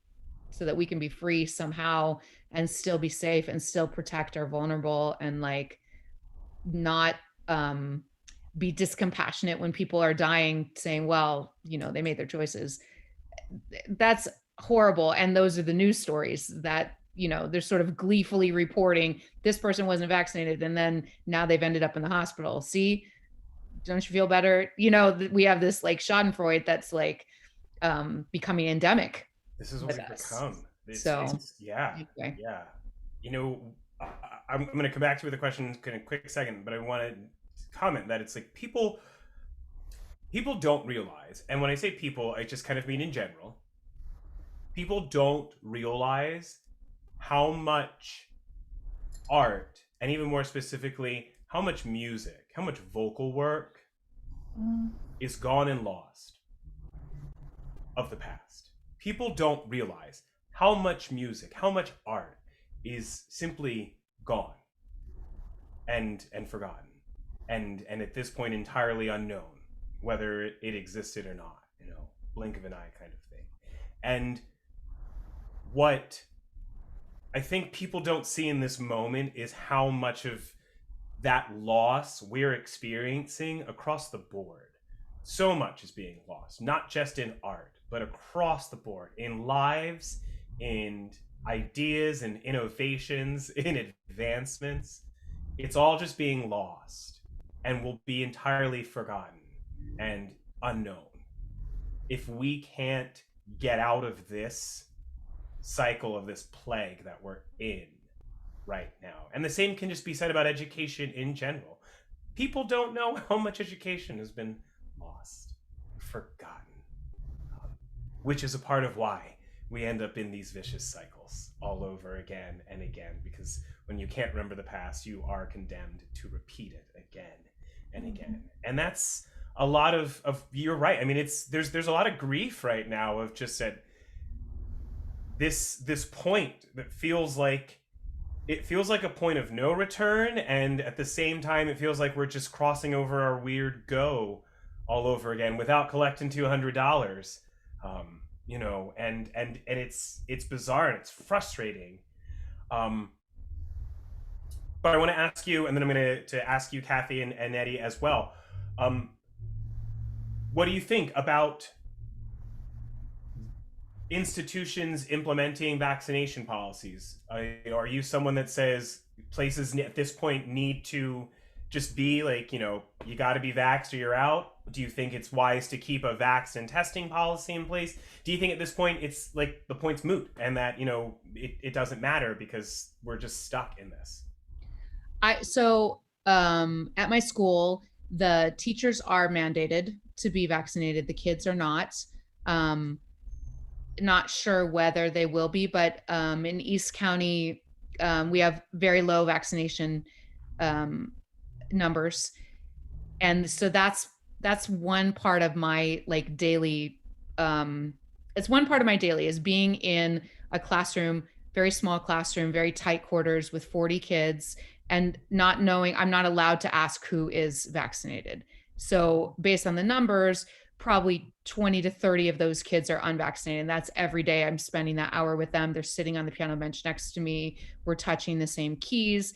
so that we can be free somehow and still be safe and still protect our vulnerable, and like not be discompassionate when people are dying, saying, well, they made their choices. That's horrible. And those are the news stories that, they're sort of gleefully reporting this person wasn't vaccinated and then now they've ended up in the hospital. See, don't you feel better? We have this like schadenfreude that's like becoming endemic. This is what we've become. Yeah. Anyway. Yeah. I'm going to come back to you with a question in a quick second, but I want to comment that it's like people don't realize, and when I say people, I just kind of mean in general, people don't realize how much art, and even more specifically, how much music, how much vocal work is gone and lost of the past. People don't realize how much music, how much art is simply gone and forgotten, and at this point entirely unknown whether it existed or not, blink of an eye kind of thing. And what I think people don't see in this moment is how much of that loss we're experiencing across the board. So much is being lost, not just in art, but across the board, in lives, in ideas and innovations, in advancements. It's all just being lost and will be entirely forgotten and unknown if we can't get out of this cycle of this plague that we're in right now. And the same can just be said about education in general. People don't know how much education has been lost, forgotten, which is a part of why we end up in these vicious cycles all over again and again, because when you can't remember the past, you are condemned to repeat it again and again. And that's a lot of you're right. I mean, there's a lot of grief right now of just at this point that feels like a point of no return, and at the same time it feels like we're just crossing over our weird go all over again without collecting $200. And it's bizarre and it's frustrating. But I want to ask you, and then I'm going to ask you, Kathy and Nettie as well. What do you think about institutions implementing vaccination policies? Are you someone that says places at this point need to just be like, you got to be vaxxed or you're out? Do you think it's wise to keep a vax and testing policy in place? Do you think at this point it's like the point's moot and that, it doesn't matter because we're just stuck in this? At my school, the teachers are mandated to be vaccinated. The kids are not. Not sure whether they will be, but in East County, we have very low vaccination numbers. And so that's one part of my like daily, it's one part of my daily is being in a classroom, very small classroom, very tight quarters with 40 kids, and not knowing, I'm not allowed to ask who is vaccinated. So based on the numbers, probably 20 to 30 of those kids are unvaccinated. And that's every day I'm spending that hour with them. They're sitting on the piano bench next to me. We're touching the same keys,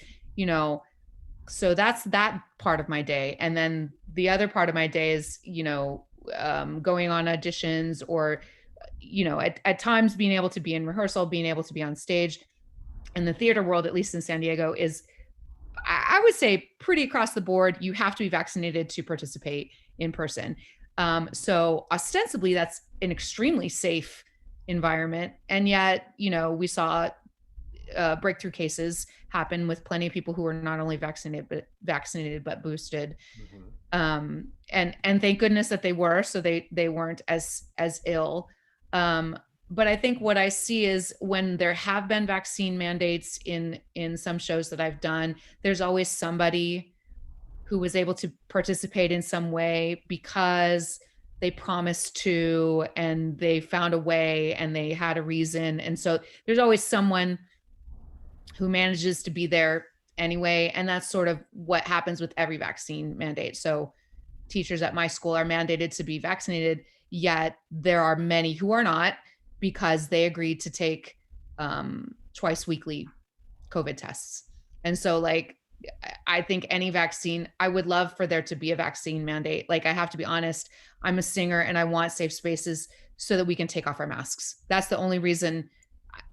so that's that part of my day. And then the other part of my day is, going on auditions or, at times being able to be in rehearsal, being able to be on stage. And the theater world, at least in San Diego, is, I would say, pretty across the board. You have to be vaccinated to participate in person. So ostensibly that's an extremely safe environment. And yet, we saw breakthrough cases happen with plenty of people who are not only vaccinated but boosted. And thank goodness that they were, so they weren't as ill. But I think what I see is when there have been vaccine mandates in some shows that I've done, there's always somebody who was able to participate in some way because they promised to, and they found a way, and they had a reason. And so there's always someone who manages to be there anyway. And that's sort of what happens with every vaccine mandate. So teachers at my school are mandated to be vaccinated, yet there are many who are not, because they agreed to take twice weekly COVID tests. And so like, I think any vaccine, I would love for there to be a vaccine mandate. Like, I have to be honest, I'm a singer and I want safe spaces so that we can take off our masks. That's the only reason.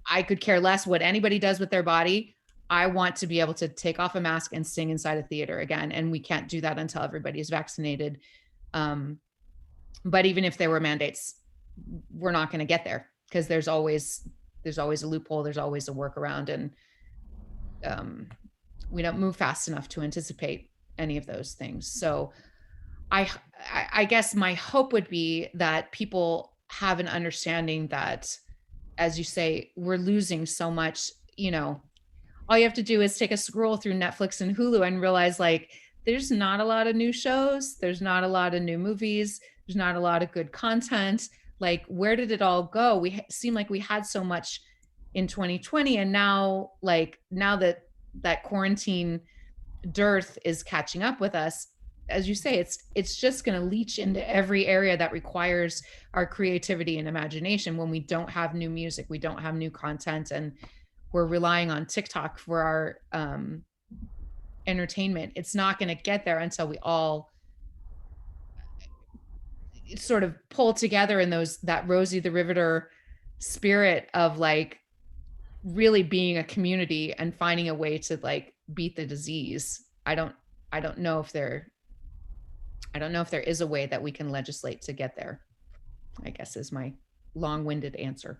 I could care less what anybody does with their body. I want to be able to take off a mask and sing inside a theater again. And we can't do that until everybody is vaccinated. But even if there were mandates, we're not going to get there, because there's always a loophole. There's always a workaround. And we don't move fast enough to anticipate any of those things. So I guess my hope would be that people have an understanding that, as you say, we're losing so much. All you have to do is take a scroll through Netflix and Hulu and realize, like, there's not a lot of new shows. There's not a lot of new movies. There's not a lot of good content. Like, where did it all go? We seem like we had so much in 2020. And now that quarantine dearth is catching up with us, as you say, it's just going to leach into every area that requires our creativity and imagination. When we don't have new music, we don't have new content, and we're relying on TikTok for our entertainment. It's not going to get there until we all sort of pull together in that Rosie the Riveter spirit of like really being a community and finding a way to like beat the disease. I don't know if there is a way that we can legislate to get there, I guess, is my long-winded answer.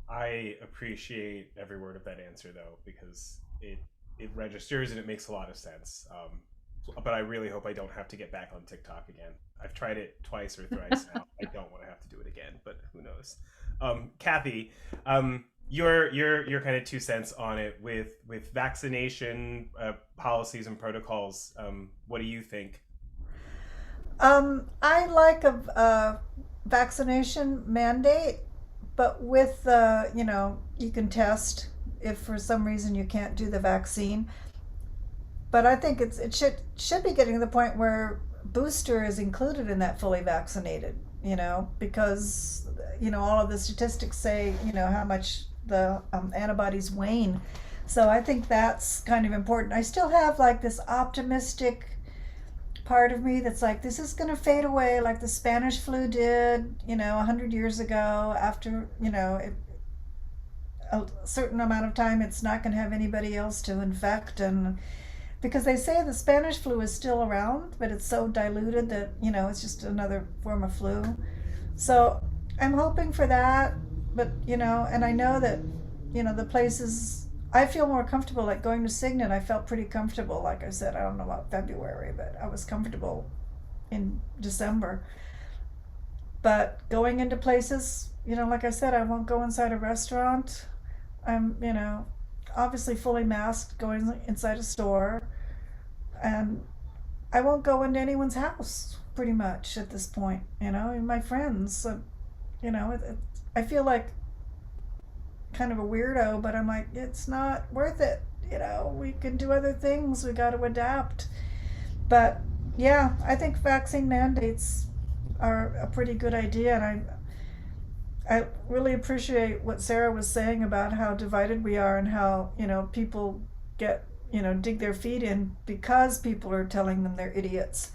I appreciate every word of that answer, though, because it registers and it makes a lot of sense. But I really hope I don't have to get back on TikTok again. I've tried it twice or thrice now. I don't want to have to do it again, but who knows? Kathy, your kind of 2 cents on it with vaccination policies and protocols. What do you think? I like a vaccination mandate, but with you can test if for some reason you can't do the vaccine. But I think it should be getting to the point where booster is included in that fully vaccinated, because all of the statistics say how much the antibodies wane. So I think that's kind of important. I still have like this optimistic part of me that's like, this is going to fade away like the Spanish flu did 100 years ago. After a certain amount of time, it's not going to have anybody else to infect. And because they say the Spanish flu is still around, but it's so diluted that it's just another form of flu. So I'm hoping for that. But and I know that the places, I feel more comfortable, like going to Signet. I felt pretty comfortable, like I said. I don't know about February, but I was comfortable in December. But going into places, like I said, I won't go inside a restaurant. I'm obviously fully masked going inside a store, and I won't go into anyone's house pretty much at this point. My friends, I feel like kind of a weirdo, but I'm like, it's not worth it. We can do other things. We got to adapt. But yeah, I think vaccine mandates are a pretty good idea, and I really appreciate what Sarah was saying about how divided we are and how people get dig their feet in because people are telling them they're idiots.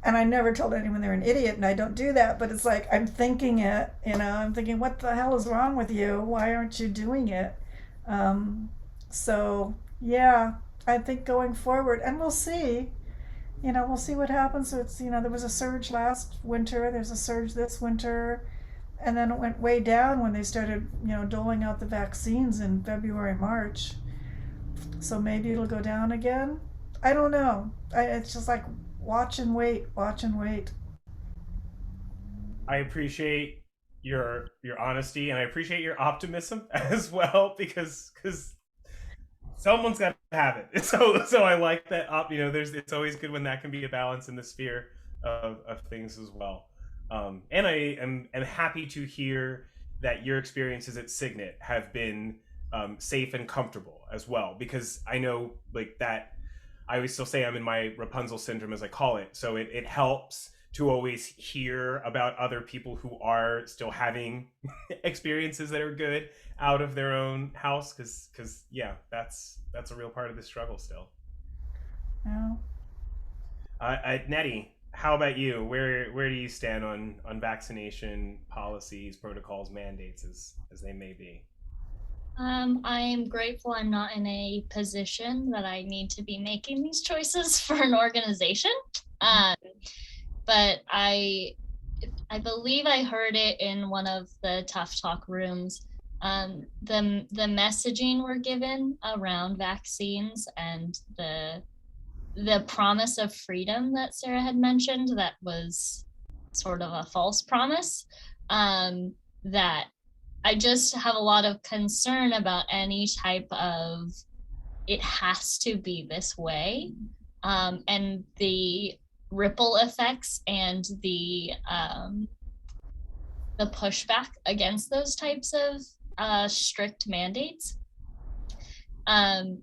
And I never told anyone they're an idiot, and I don't do that, but it's like I'm thinking it, I'm thinking, what the hell is wrong with you? Why aren't you doing it? So yeah, I think going forward, and we'll see what happens. So it's, there was a surge last winter, there's a surge this winter, and then it went way down when they started, doling out the vaccines in February, March. So maybe it'll go down again. I don't know. It's just like watch and wait, watch and wait. I appreciate your honesty, and I appreciate your optimism as well, because someone's got to have it. So I like that. It's always good when that can be a balance in the sphere of things as well. And I am happy to hear that your experiences at Signet have been safe and comfortable as well, because I know like that. I always still say I'm in my Rapunzel syndrome, as I call it. So it helps to always hear about other people who are still having experiences that are good out of their own house, because yeah, that's a real part of the struggle still. Yeah. Nettie, how about you? Where do you stand on vaccination policies, protocols, mandates, as they may be? I'm grateful I'm not in a position that I need to be making these choices for an organization. But I believe I heard it in one of the Tough Talk rooms. The messaging we're given around vaccines and the promise of freedom that Sarah had mentioned, that was sort of a false promise. That I just have a lot of concern about any type of it has to be this way, and the ripple effects and the pushback against those types of strict mandates. And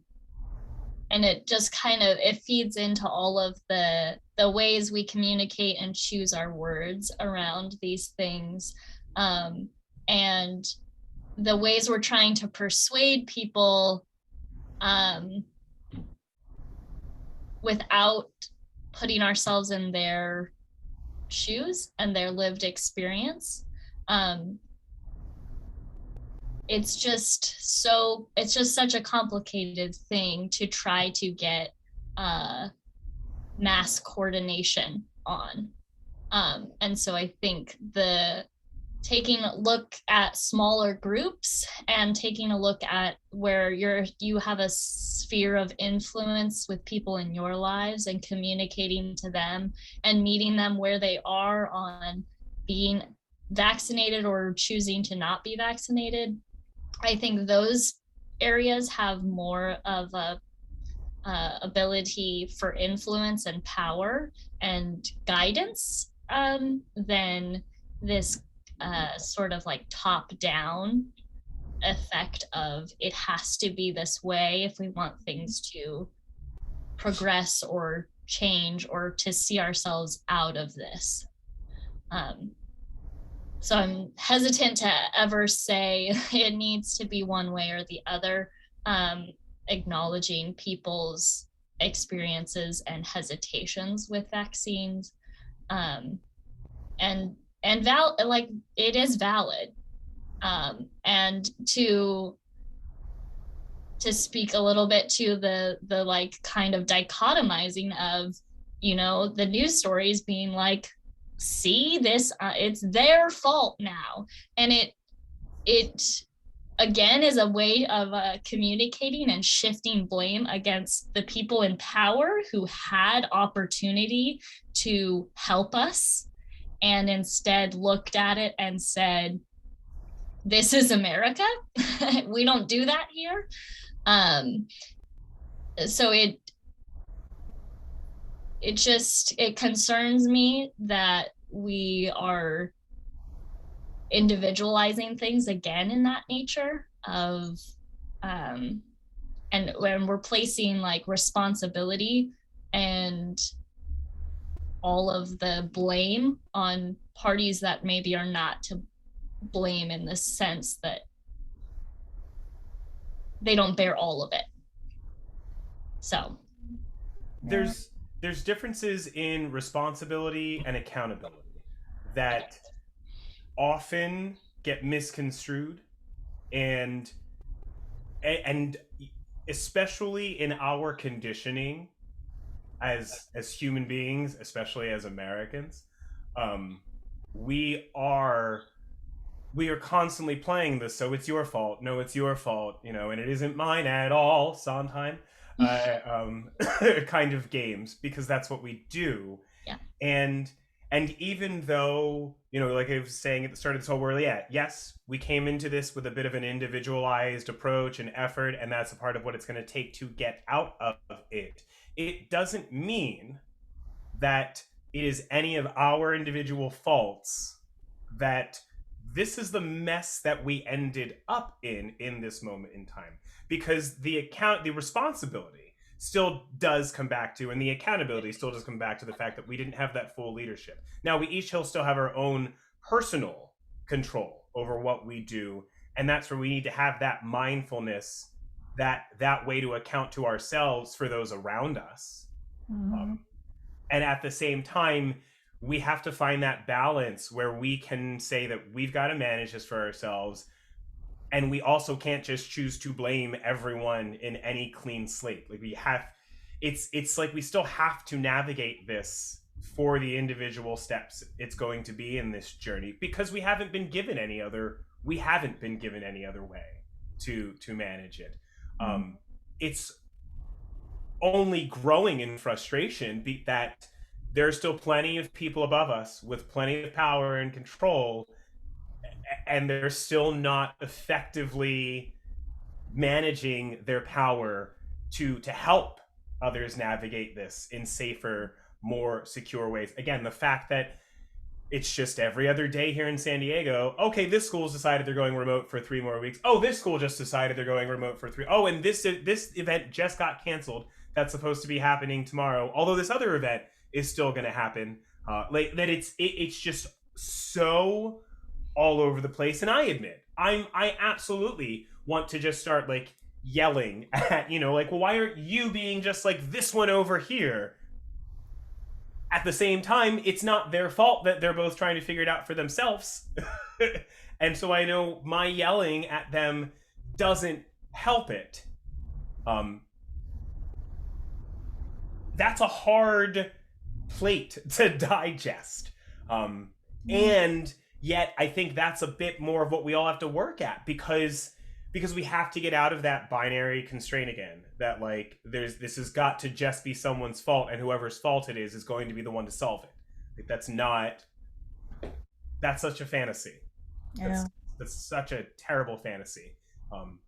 it just kind of it feeds into all of the ways we communicate and choose our words around these things, and the ways we're trying to persuade people without putting ourselves in their shoes and their lived experience. It's just such a complicated thing to try to get mass coordination on. And so I think taking a look at smaller groups and taking a look at where you have a sphere of influence with people in your lives and communicating to them and meeting them where they are on being vaccinated or choosing to not be vaccinated. I think those areas have more of a ability for influence and power and guidance than this sort of like top-down effect of it has to be this way if we want things to progress or change or to see ourselves out of this. So I'm hesitant to ever say it needs to be one way or the other, acknowledging people's experiences and hesitations with vaccines, and like it is valid, and to speak a little bit to the like kind of dichotomizing of the news stories being like, see this, it's their fault now, and it again is a way of communicating and shifting blame against the people in power who had opportunity to help us and instead looked at it and said, this is America. We don't do that here. So it concerns me that we are individualizing things again in that nature of, and when we're placing like responsibility and all of the blame on parties that maybe are not to blame in the sense that they don't bear all of it. So there's differences in responsibility and accountability that often get misconstrued, and especially in our conditioning as human beings, especially as Americans, we are we are constantly playing this, so it's your fault. No, it's your fault, you know, and it isn't mine at all, Sondheim, kind of games, because that's what we do. Yeah. And even though, you know, like I was saying at the start of this whole world, yeah, yes, we came into this with a bit of an individualized approach and effort, and that's a part of what it's going to take to get out of it. It doesn't mean that it is any of our individual faults that this is the mess that we ended up in this moment in time, because the responsibility still does come back to, and the accountability still does come back to the fact that we didn't have that full leadership. Now, we each still have our own personal control over what we do, and that's where we need to have that mindfulness, that way to account to ourselves for those around us. Mm-hmm. And at the same time, we have to find that balance where we can say that we've got to manage this for ourselves, and we also can't just choose to blame everyone in any clean slate. Like it's like we still have to navigate this for the individual steps it's going to be in this journey, because we haven't been given any other way to manage it. It's only growing in frustration that there's still plenty of people above us with plenty of power and control, and they're still not effectively managing their power to help others navigate this in safer, more secure ways. Again, the fact that it's just every other day here in San Diego. Okay, this school's decided they're going remote for 3 more weeks. Oh, this school just decided they're going remote for 3. Oh, and this event just got canceled. That's supposed to be happening tomorrow. Although this other event is still going to happen. It's just so all over the place. And I admit, I absolutely want to just start like yelling at, you know, like, well, why aren't you being just like this one over here? At the same time, it's not their fault that they're both trying to figure it out for themselves. And so I know my yelling at them doesn't help it. That's a hard plate to digest. And yet I think that's a bit more of what we all have to work at, because we have to get out of that binary constraint again, that like this has got to just be someone's fault, and whoever's fault it is going to be the one to solve it. Like, that's such a fantasy. Yeah. That's such a terrible fantasy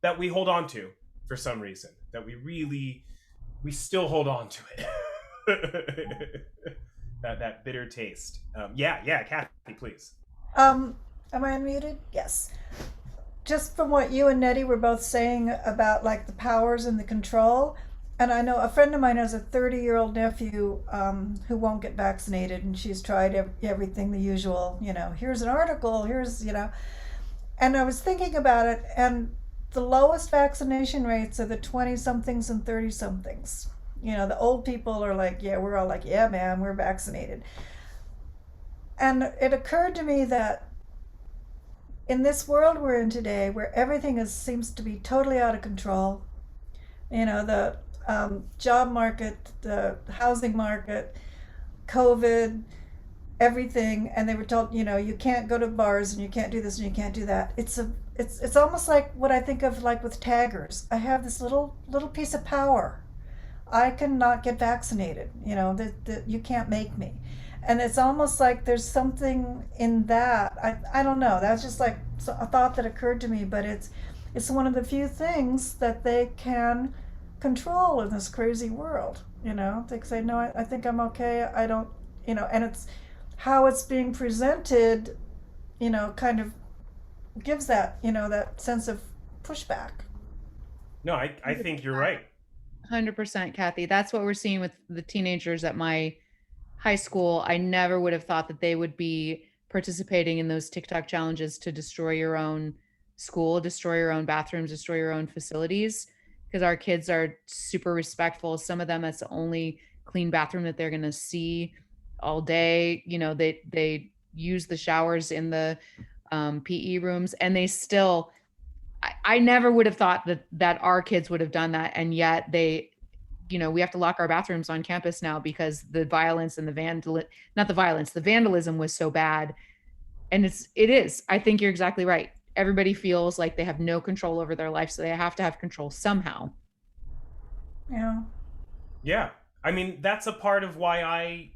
that we hold on to for some reason, that we still hold on to it. that bitter taste. Yeah, Kathy, please. Am I unmuted? Yes. Just from what you and Nettie were both saying about like the powers and the control, and I know a friend of mine has a 30-year-old nephew who won't get vaccinated, and she's tried everything, the usual, you know, here's an article, here's, you know, and I was thinking about it, and the lowest vaccination rates are the 20-somethings and 30-somethings. You know, the old people are like, yeah, we're all like, yeah, man, we're vaccinated. And it occurred to me that in this world we're in today, where everything seems to be totally out of control, you know, the job market, the housing market, COVID, everything, and they were told, you know, you can't go to bars and you can't do this and you can't do that. It's almost like what I think of like with taggers. I have this little piece of power. I cannot get vaccinated, you know, that you can't make me. And it's almost like there's something in that. I don't know. That's just like a thought that occurred to me, but it's one of the few things that they can control in this crazy world. You know, they say, no, I think I'm okay. I don't, you know, and it's how it's being presented, you know, kind of gives that, you know, that sense of pushback. No, I think you're right. 100%, Kathy. That's what we're seeing with the teenagers at my high school. I never would have thought that they would be participating in those TikTok challenges to destroy your own school, destroy your own bathrooms, destroy your own facilities, because our kids are super respectful. Some of them, that's the only clean bathroom that they're going to see all day. You know, they use the showers in the PE rooms, and they still, I never would have thought that our kids would have done that. And yet they, you know, we have to lock our bathrooms on campus now because the violence and the vandalism was so bad. And it is. I think you're exactly right. Everybody feels like they have no control over their life, so they have to have control somehow. Yeah. Yeah. I mean, that's a part of why I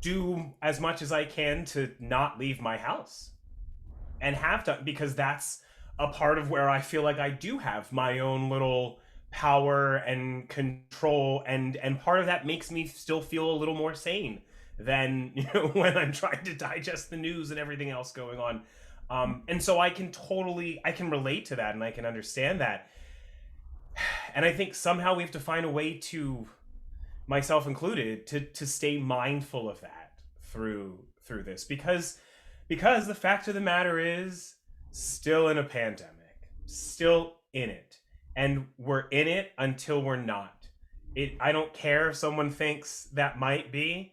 do as much as I can to not leave my house and have to, because that's a part of where I feel like I do have my own little power and control, and part of that makes me still feel a little more sane than, you know, when I'm trying to digest the news and everything else going on. And so I can relate to that, and I can understand that. And I think somehow we have to find a way to, myself included, to stay mindful of that through this, because the fact of the matter is, still in a pandemic, still in it, and we're in it until we're not. I don't care if someone thinks that might be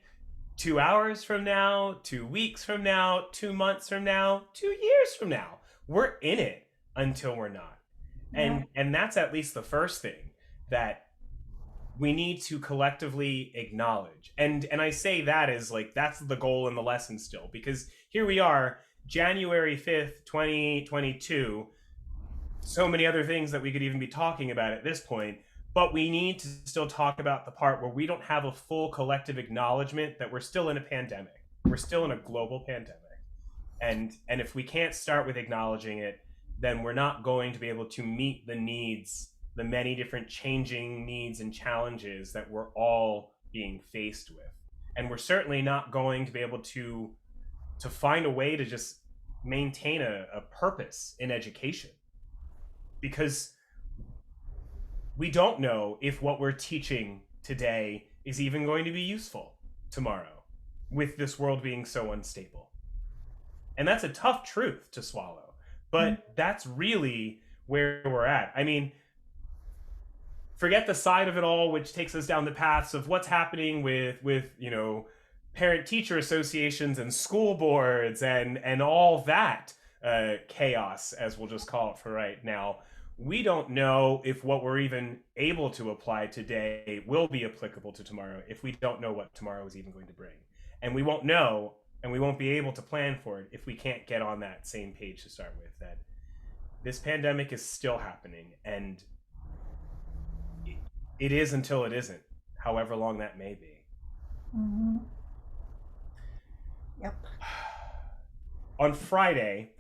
2 hours from now, 2 weeks from now, 2 months from now, 2 years from now. We're in it until we're not. And that's at least the first thing that we need to collectively acknowledge. And I say that as like, that's the goal and the lesson still, because here we are, January 5th, 2022, so many other things that we could even be talking about at this point, but we need to still talk about the part where we don't have a full collective acknowledgement that we're still in a pandemic. We're still in a global pandemic. And if we can't start with acknowledging it, then we're not going to be able to meet the needs, the many different changing needs and challenges that we're all being faced with. And we're certainly not going to be able to find a way to just maintain a purpose in education, because we don't know if what we're teaching today is even going to be useful tomorrow, with this world being so unstable. And that's a tough truth to swallow, but that's really where we're at. I mean, forget the side of it all, which takes us down the paths of what's happening with you know, parent-teacher associations and school boards and all that chaos, as we'll just call it for right now. We don't know if what we're even able to apply today will be applicable to tomorrow, if we don't know what tomorrow is even going to bring. And we won't know, and we won't be able to plan for it if we can't get on that same page to start with, that this pandemic is still happening, and it is until it isn't, however long that may be. Mm-hmm. Yep. On Friday,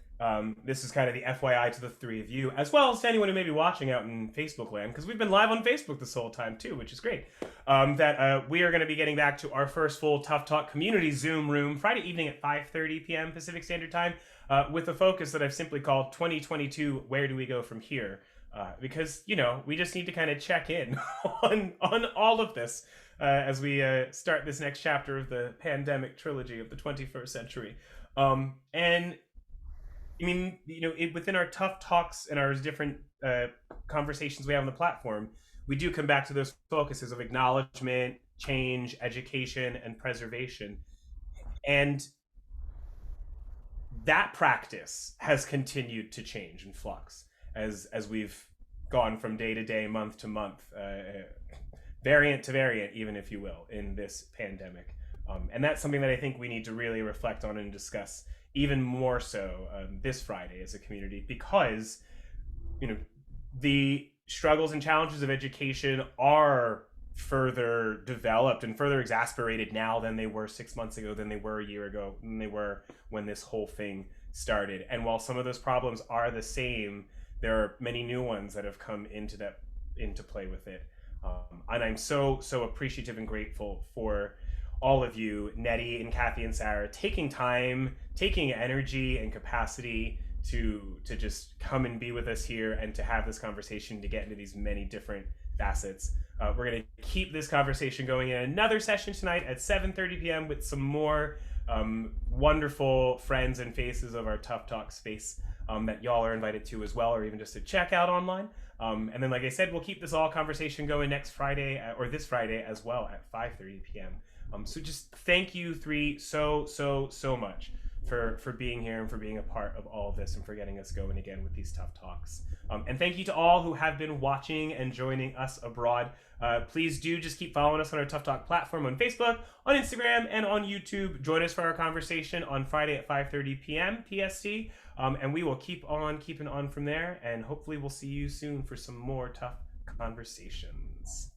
this is kind of the FYI to the three of you, as well as to anyone who may be watching out in Facebook land, because we've been live on Facebook this whole time too, which is great, that we are going to be getting back to our first full Tough Talk community Zoom room Friday evening at 5:30 p.m. Pacific Standard Time, with a focus that I've simply called 2022, Where Do We Go From Here? Because, you know, we just need to kind of check in on all of this as we start this next chapter of the pandemic trilogy of the 21st century. And I mean, you know, within our tough talks and our different conversations we have on the platform, we do come back to those focuses of acknowledgement, change, education, and preservation. And that practice has continued to change and flux as we've gone from day to day, month to month, variant to variant, even, if you will, in this pandemic. And that's something that I think we need to really reflect on and discuss even more so this Friday as a community, because, you know, the struggles and challenges of education are further developed and further exasperated now than they were 6 months ago, than they were a year ago, than they were when this whole thing started. And while some of those problems are the same, there are many new ones that have come into play with it. And I'm so appreciative and grateful for all of you, Nettie and Kathy and Sarah, taking time, taking energy and capacity to just come and be with us here and to have this conversation, to get into these many different facets. We're going to keep this conversation going in another session tonight at 7:30 p.m. with some more wonderful friends and faces of our Tough Talk space that y'all are invited to as well, or even just to check out online. And then, like I said, we'll keep this all conversation going next Friday, or this Friday as well, at 5:30 p.m. So just thank you three so much for being here and for being a part of all of this and for getting us going again with these tough talks. And thank you to all who have been watching and joining us abroad. Please do just keep following us on our Tough Talk platform on Facebook, on Instagram, and on YouTube. Join us for our conversation on Friday at 5:30 p.m. PST. And we will keep on keeping on from there. And hopefully we'll see you soon for some more tough conversations.